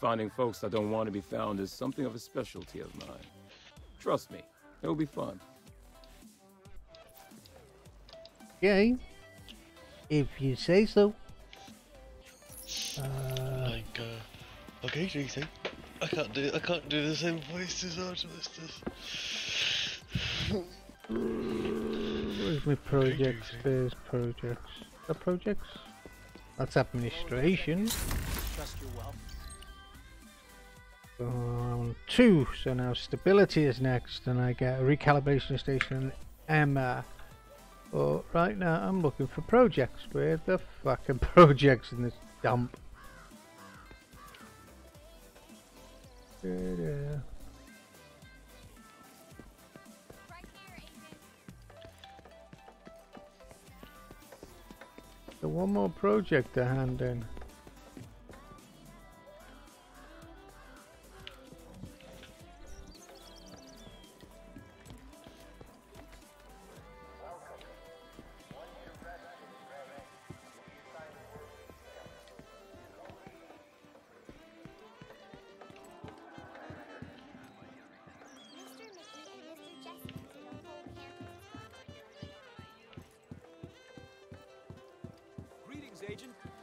Finding folks that don't want to be found is something of a specialty of mine. Trust me, it'll be fun.
Okay, if you say so.
Okay, JC. I can't do the same voice as Artemis.
Where's my projects? There's projects. The projects? That's administration.
Trust your wealth.
2. So now stability is next, and I get a recalibration station and Emma. But right now I'm looking for projects. Where the fucking projects in this dump? So one more project to hand in.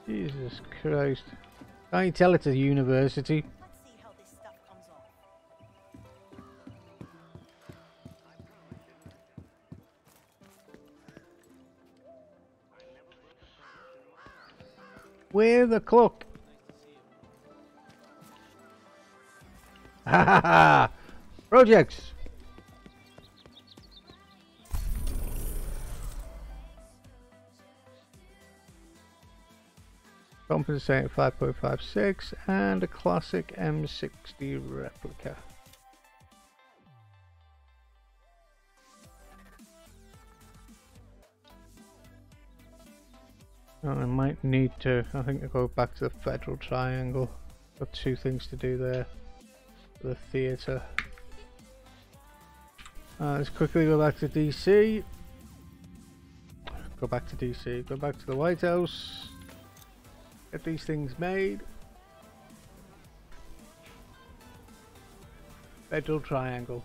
Jesus Christ. Can't you tell it's a university? Where the clock? Ha ha ha! Projects! Compensating 5.56 and a classic M60 replica. Oh, I might need to, I think I'll go back to the Federal Triangle. Got two things to do there. The theatre. Let's quickly go back to DC. Go back to DC, go back to the White House. Get these things made. Federal Triangle.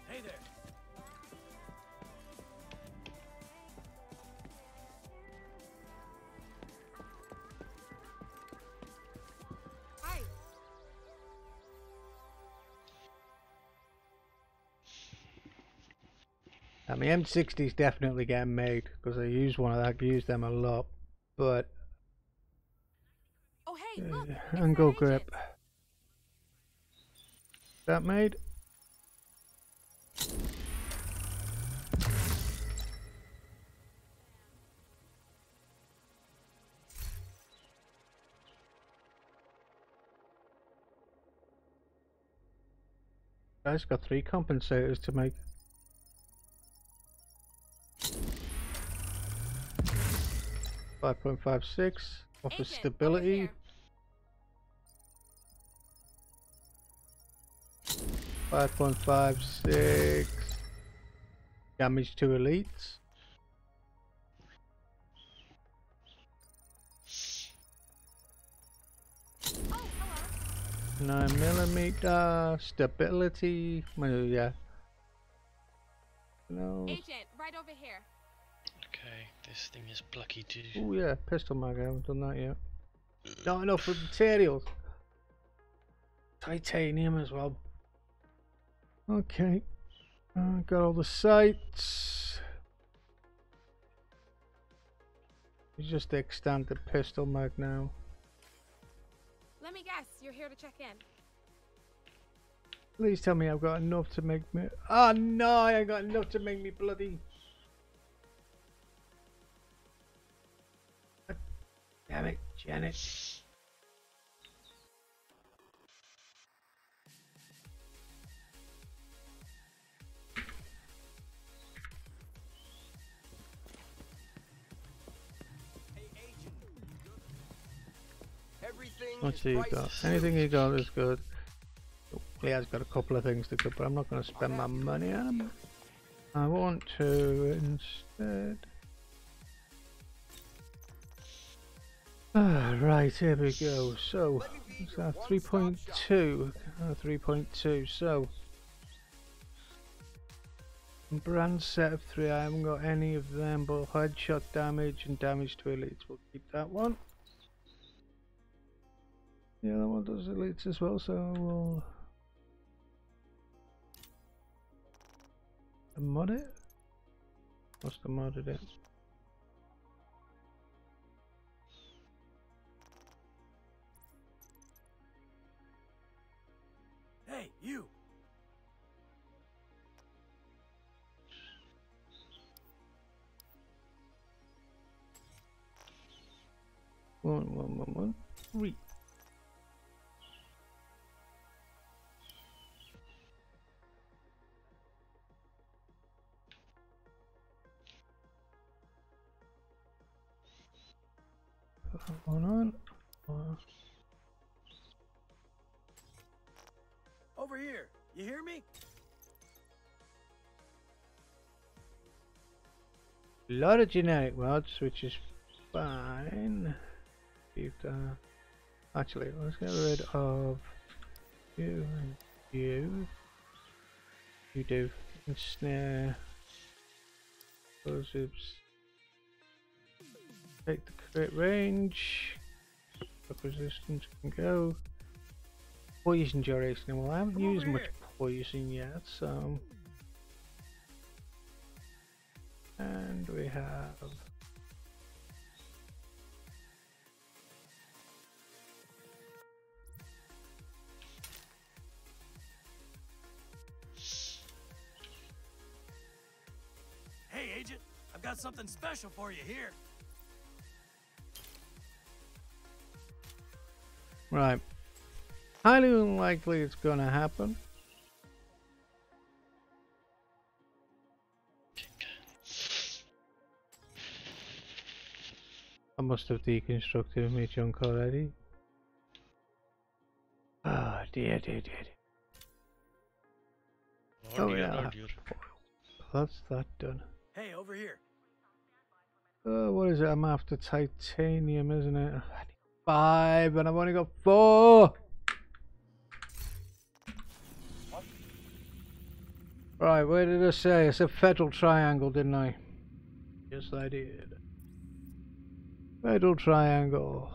Hey there.
Hi.
I mean, M60's definitely getting made because I use one of that. I use them a lot, but
Oh hey, look.
angle grip. That made? Guys, got 3 compensators to make. .56 offers stability. 5.56 damage to elites. 9mm stability. Well, yeah. No.
Agent, right over here.
Okay, this thing is plucky too.
Oh yeah, pistol mag. I haven't done that yet. Not enough materials. Titanium as well. Okay. Got all the sights. It's just the extended pistol mag now.
Let me guess, you're here to check in.
Please tell me I've got enough to make me. Oh no, I ain't got enough to make me bloody. Damn it, Janet. Let's see, you got anything you got is good. Leah's got a couple of things to go, but I'm not going to spend my money on them. I want to instead. Right, here we go. So, it's 3.2. 3.2. So, brand set of 3. I haven't got any of them, but headshot damage and damage to elites. We'll keep that one. The other one does elites as well, so we'll mod it. Must have modded it.
Hey, you.
One, 3. Hold on.
Over here. You hear me?
A lot of genetic mods, which is fine. Actually, let's get rid of you. you. You do. Ensnare. Explosives. Take the crit range. Shock resistance can go. Poison duration. Well, I haven't used much poison yet, so. And we have.
Hey, Agent, I've got something special for you here.
Right. Highly unlikely it's gonna happen. I must have deconstructed my junk already. Ah, dear. Oh yeah, that's that done.
Hey, over here.
What is it? I'm after titanium, isn't it? I need 5 and I've only got 4. Right, where did I say? I said Federal Triangle, didn't I? Yes, I did. Federal Triangle.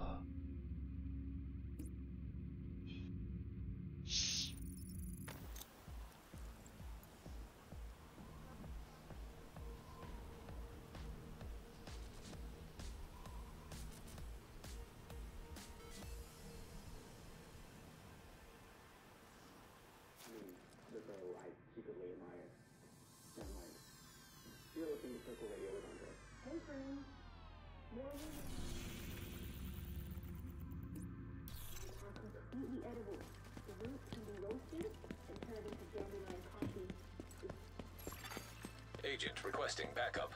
Agent requesting backup.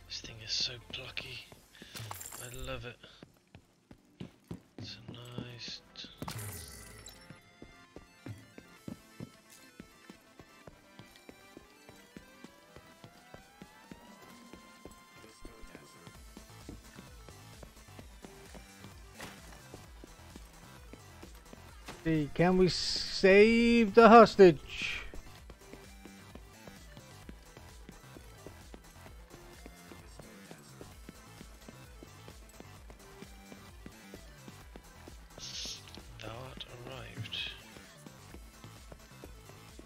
This thing is so plucky. I love it. It's a nice.
Can we save the hostage?
Thou art arrived.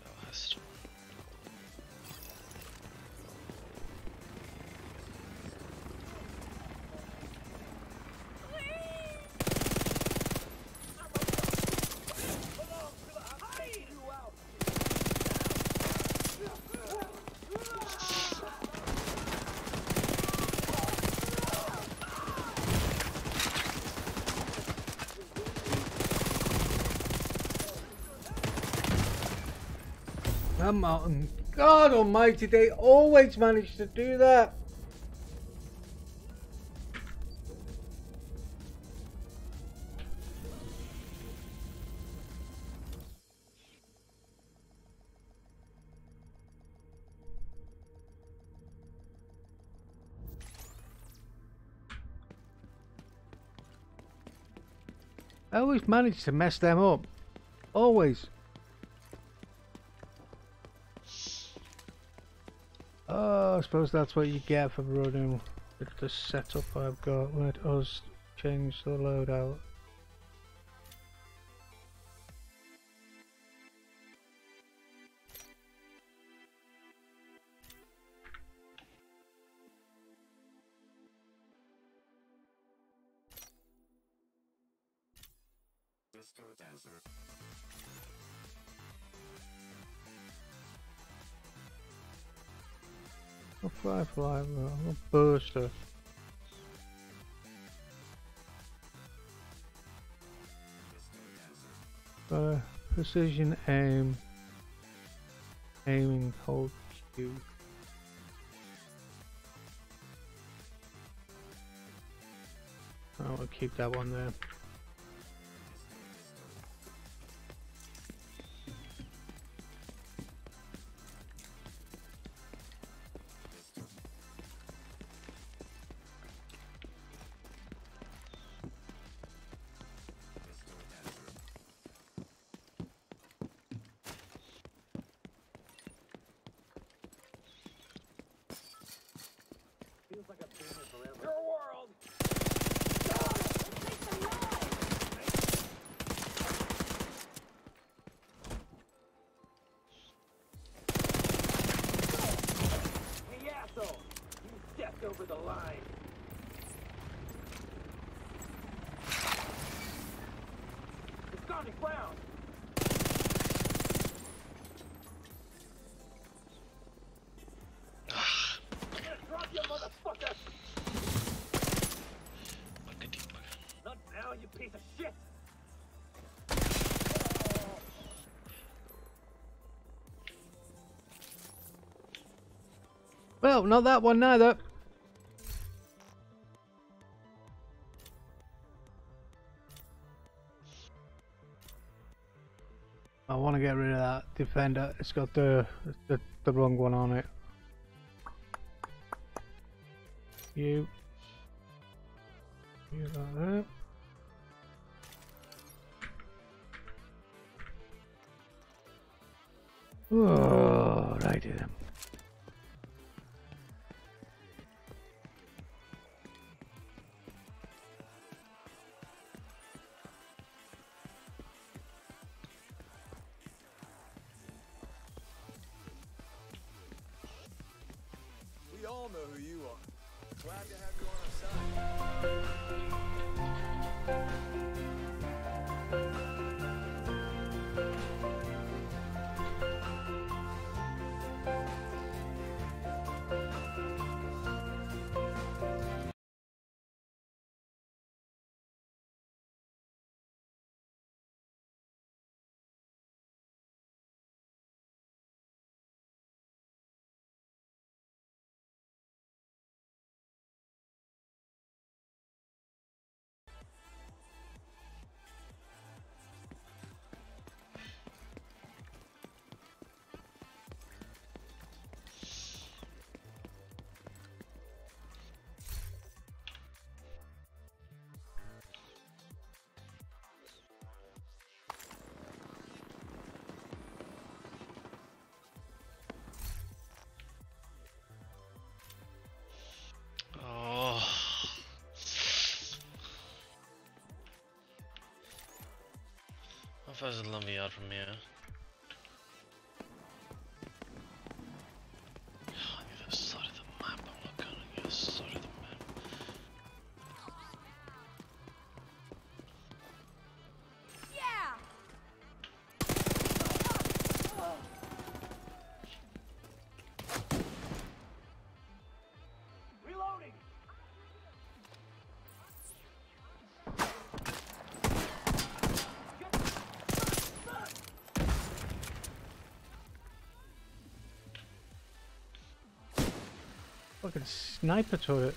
Thou hast.
That mountain. God almighty, they always manage to do that. I always manage to mess them up. Always. Oh, I suppose that's what you get for running with the setup I've got. Let us change the loadout. A firefly, a burster. Precision aim. Aiming, hold Q. I'll keep that one there.
Subject round. Drop you, motherfucker! Not now, you piece of shit!
Well, not that one neither. I want to get rid of that defender. It's got the wrong one on it. You got that. Oh, righty then.
We all know who you are. Glad to have you on our side.
How far is the lumber yard from here? On the other side of the map, I'm not going on the other side of the map.
Yeah!
Reloading!
Fucking sniper turret.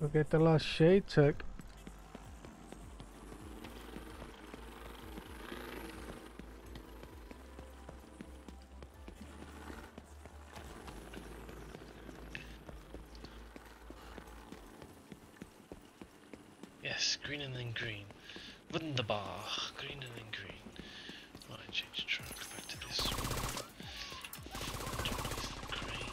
We'll get the last shade tech.
Yes, green and then green. Wunderbar. Green and then green. Right, change track back to this one. Green.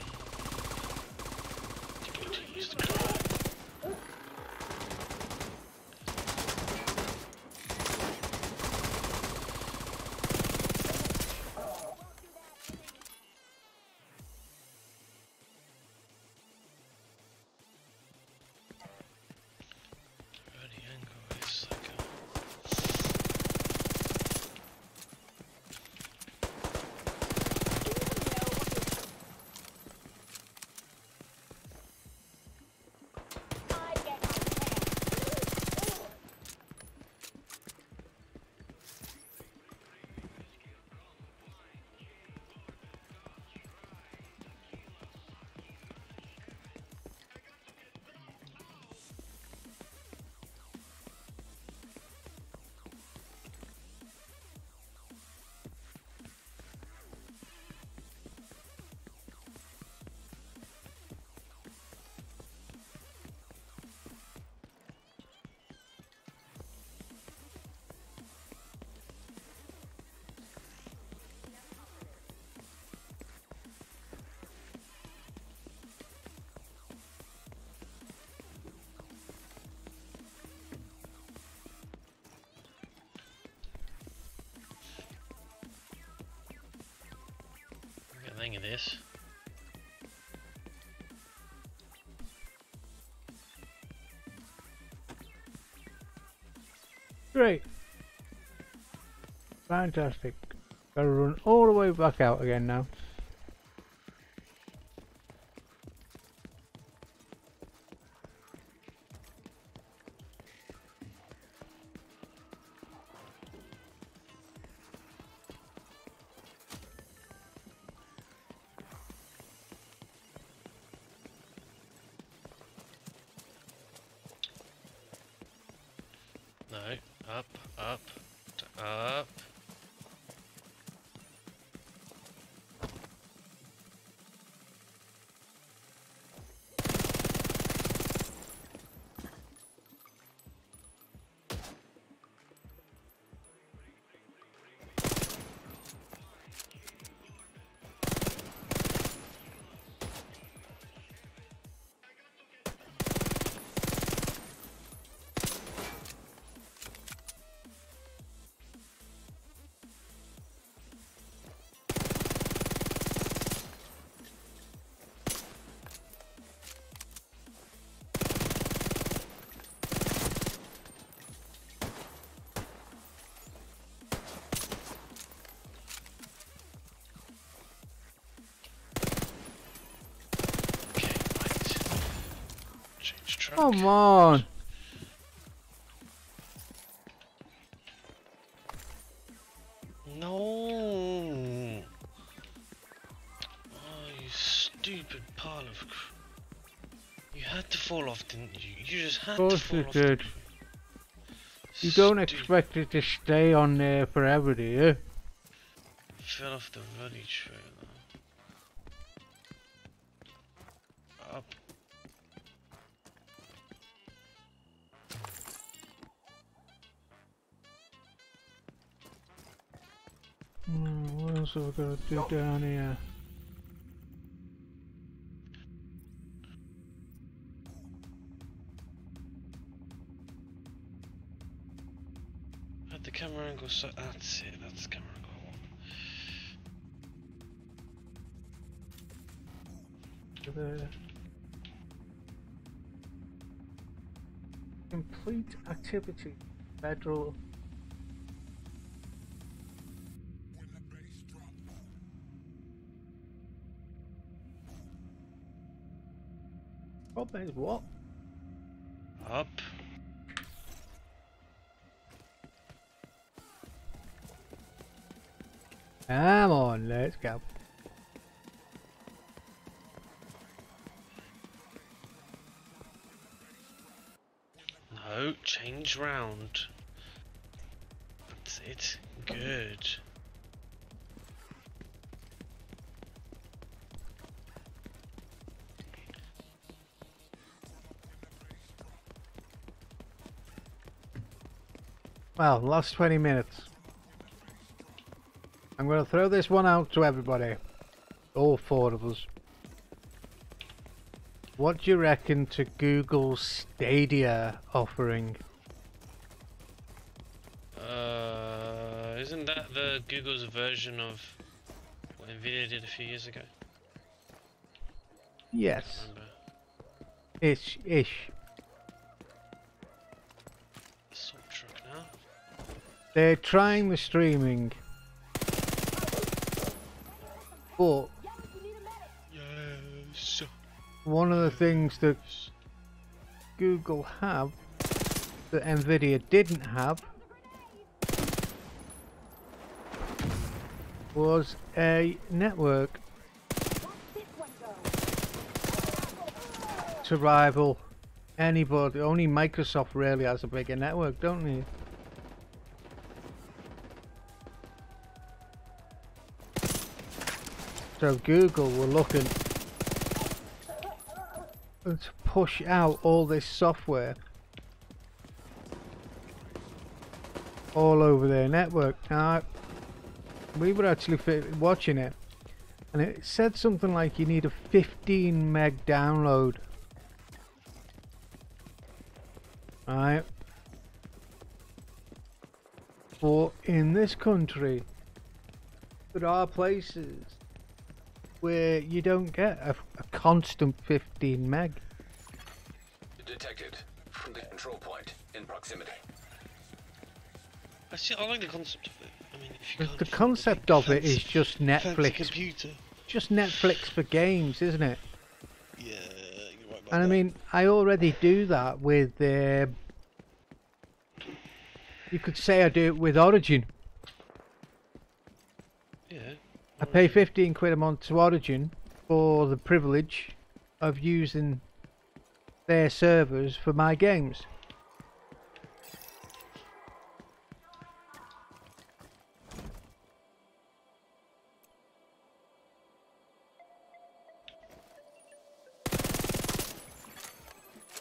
the hang of this.
Great. Fantastic. Gotta run all the way back out again now.
No, up, up, up.
Come on!
No! Oh, you stupid pile of... You had to fall off, didn't you? You just had to fall off.
Of course you did. You don't expect it to stay on there forever, do you?
Fell off the ruddy trailer. Up.
What else have we got to do down here?
At the camera angle, so that's it, that's the camera angle I want.
The complete activity, federal. Problem is what?
Up.
Come on, let's go.
No, change round. That's it. Good.
Well, last 20 minutes. I'm going to throw this one out to everybody. All four of us. What do you reckon to Google's Stadia offering?
Isn't that the Google's version of what Nvidia did a few years ago?
Yes. Ish.
Assault truck now.
They're trying the streaming. But
yes.
One of the things that Google have that Nvidia didn't have was a network to rival anybody. Only Microsoft really has a bigger network, don't they? So Google were looking to push out all this software all over their network. Now, we were actually watching it, and it said something like you need a 15 meg download. Right? But in this country, there are places where you don't get a constant 15 meg.
Detected from the control point in proximity.
I like the concept of it. I mean, if you can't
The
afford
concept
a
of
big
it is just
fancy
Netflix.
computer.
Just Netflix for games, isn't it?
Yeah, you're right about
And I
that.
mean, I already do that with. You could say I do it with Origin.
Yeah.
I pay 15 quid a month to Origin for the privilege of using their servers for my games.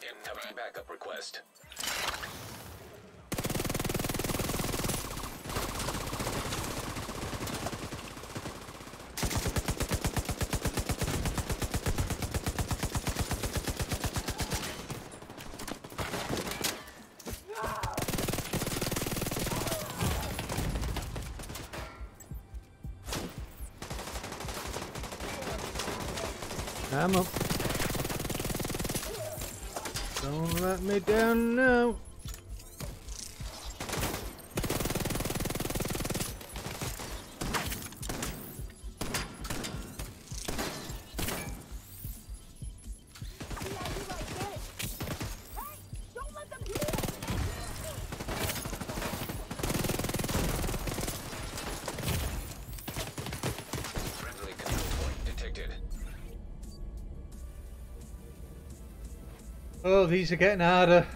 Incoming backup request.
I'm up. Don't let me down now.
Friendly control point detected.
Oh, these are getting harder.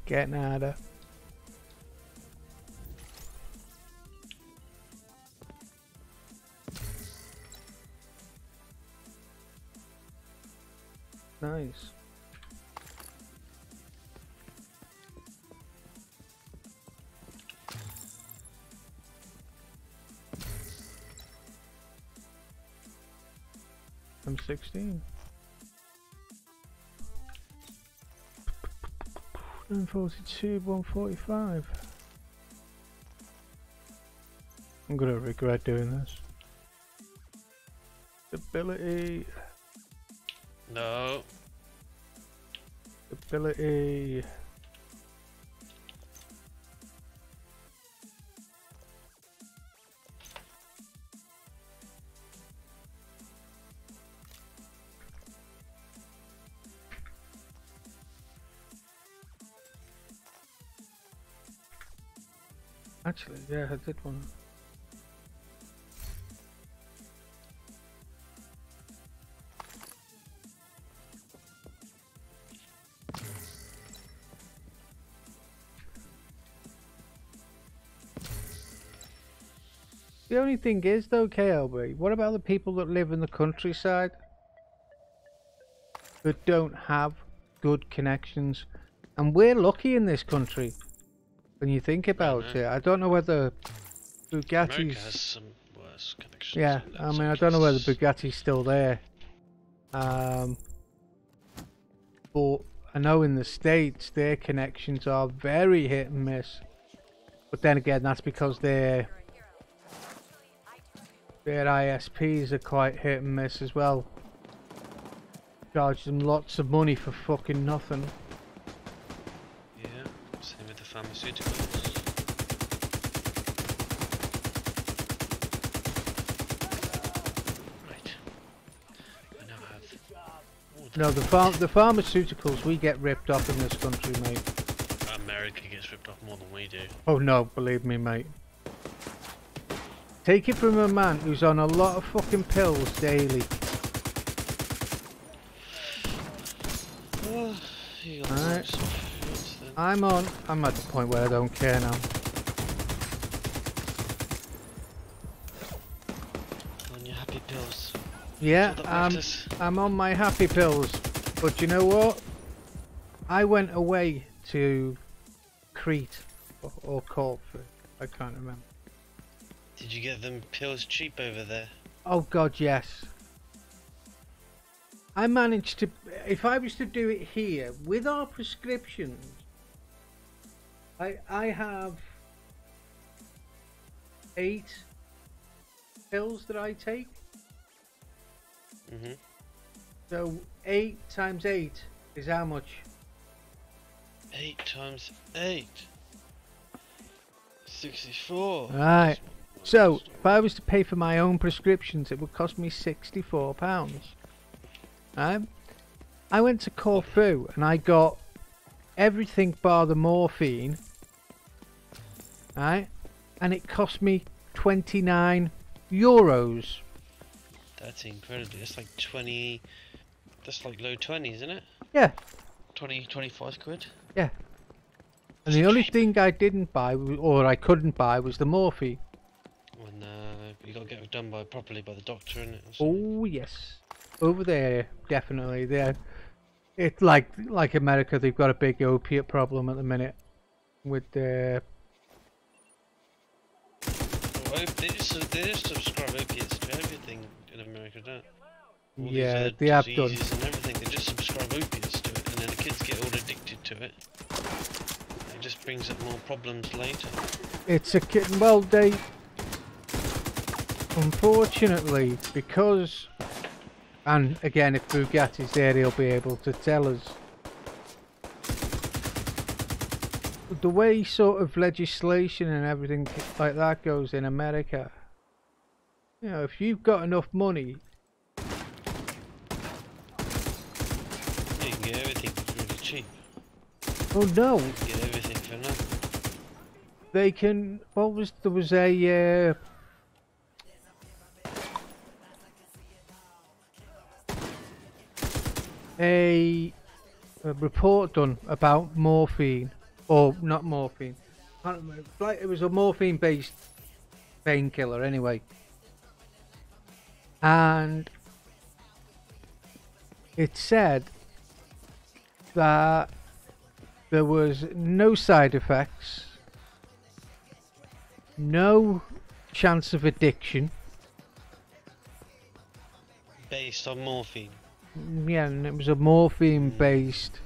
Getting harder. Nice. I'm 16. 142, 145. I'm gonna regret doing this. Ability.
No.
Ability. Actually, yeah, I did one. The only thing is though, KLB, what about the people that live in the countryside that don't have good connections? And we're lucky in this country when you think about it. I don't know whether
America has
Bugatti's...
some worse connections.
Yeah,
in
I mean,
some
I don't know whether
cases.
Bugatti's still there. But I know in the States their connections are very hit and miss. But then again, that's because their ISPs are quite hit and miss as well. Charge them lots of money for fucking nothing.
Yeah, same with the pharmaceuticals. Right. I now have...
No, the pharmaceuticals, we get ripped off in this country, mate.
America gets ripped off more than we do.
Oh no, believe me, mate. Take it from a man who's on a lot of fucking pills daily. Alright. I'm at the point where I don't care now.
On your happy pills.
Yeah,
That's what that matters.
I'm on my happy pills. But you know what? I went away to Crete or Corfu. I can't remember.
Did you get them pills cheap over there?
Oh god, yes. I managed to, if I was to do it here with our prescriptions, I have 8 pills that I take.
Mhm.
So 8 times 8 is how much?
8 times 8. 64.
Right. So if I was to pay for my own prescriptions, it would cost me £64. Right. I went to Corfu and I got everything bar the morphine. Right. And it cost me €29.
That's incredible. It's like 20. That's like low 20s, isn't it?
Yeah.
20, 25 quid.
Yeah. And the only thing I didn't buy, or I couldn't buy, was the morphine.
When you got to get it done properly by the doctor, innit?
Oh yes, over there definitely. There, it's like America. They've got a big opiate problem at the minute with the.
Well, they just subscribe opiates to everything in America, don't they?
Yeah, they have done.
And everything, they just subscribe opiates to it, and then the kids get all addicted to it. It just brings up more problems later.
It's a kid. Well, they. Unfortunately, because, and again, if Bugatti's there, he'll be able to tell us. The way sort of legislation and everything like that goes in America, you know, if you've got enough money,
you can get everything really cheap.
oh no,
You can get everything for nothing.
they can. What was there was a report done about morphine, or not morphine. I can't remember. Like it was a morphine-based painkiller, anyway. And it said that there was no side effects, no chance of addiction.
Based on morphine.
Yeah, and it was a morphine-based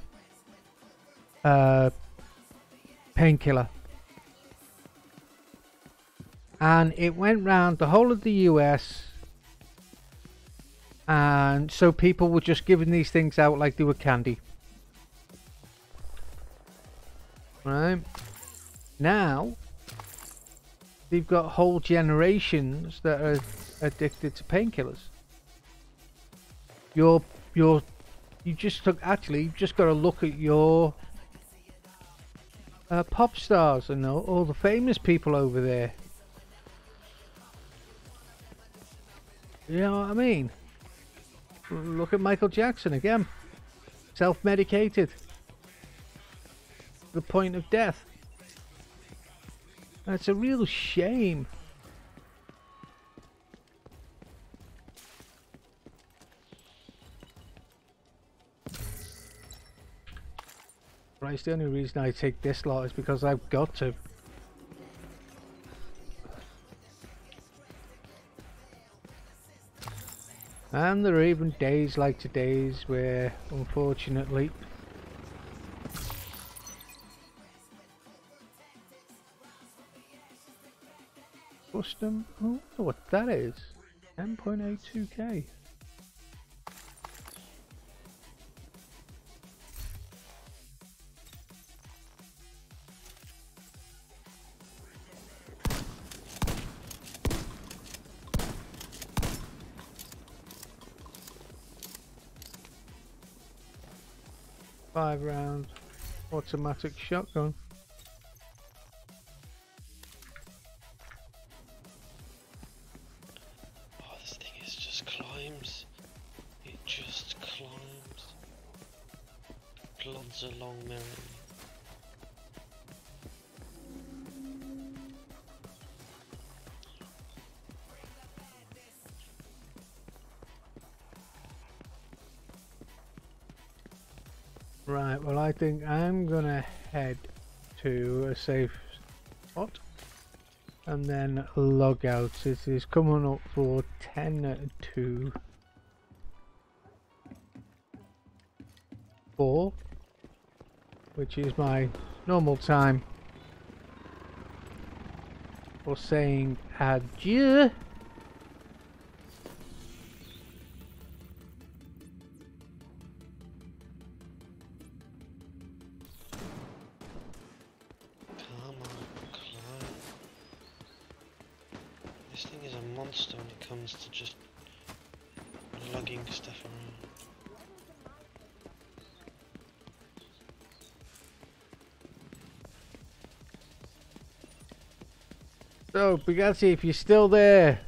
painkiller. And it went round the whole of the US, and so people were just giving these things out like they were candy. Right? Now, they've got whole generations that are addicted to painkillers. You just got to look at your pop stars and all the famous people over there. You know what I mean? Look at Michael Jackson again, self-medicated to the point of death. That's a real shame. Right, the only reason I take this lot is because I've got to. And there are even days like today's where, unfortunately, custom. Oh, I wonder what that is. 10.82k. Five-round automatic shotgun.
Oh, this thing is just climbs. It just climbs. Plods along merrily.
Right, well I think I'm gonna head to a safe spot and then log out. It is coming up for 10 to 4, which is my normal time for saying adieu.
Come on, climb. This thing is a monster when it comes to just lugging stuff around.
So, Bugatti, if you're still there,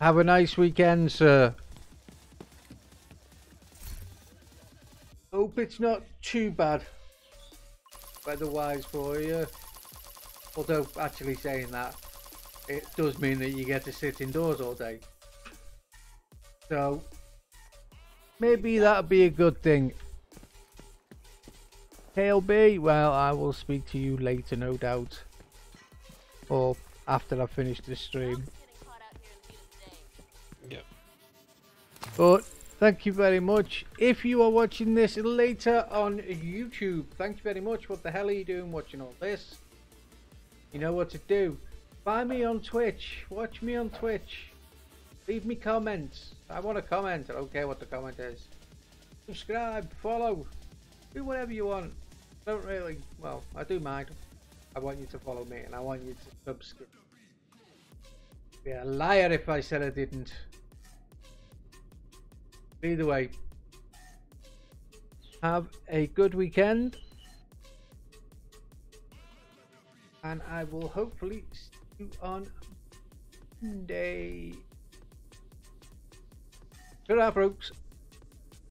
have a nice weekend, sir. Hope it's not too bad weather-wise for you. Although, actually saying that, it does mean that you get to sit indoors all day. So, maybe that'll be a good thing. KLB, well, I will speak to you later, no doubt. Or after I finish this stream.
Yep.
But thank you very much. If you are watching this later on YouTube, thank you very much. What the hell are you doing watching all this? You know what to do. Find me on Twitch. Watch me on Twitch. Leave me comments. I want a comment. I don't care what the comment is. Subscribe, follow, do whatever you want. Don't really, well, I do mind. I want you to follow me and I want you to subscribe. Be a liar if I said I didn't. Either way, have a good weekend and I will hopefully see you on Monday. Good night, folks.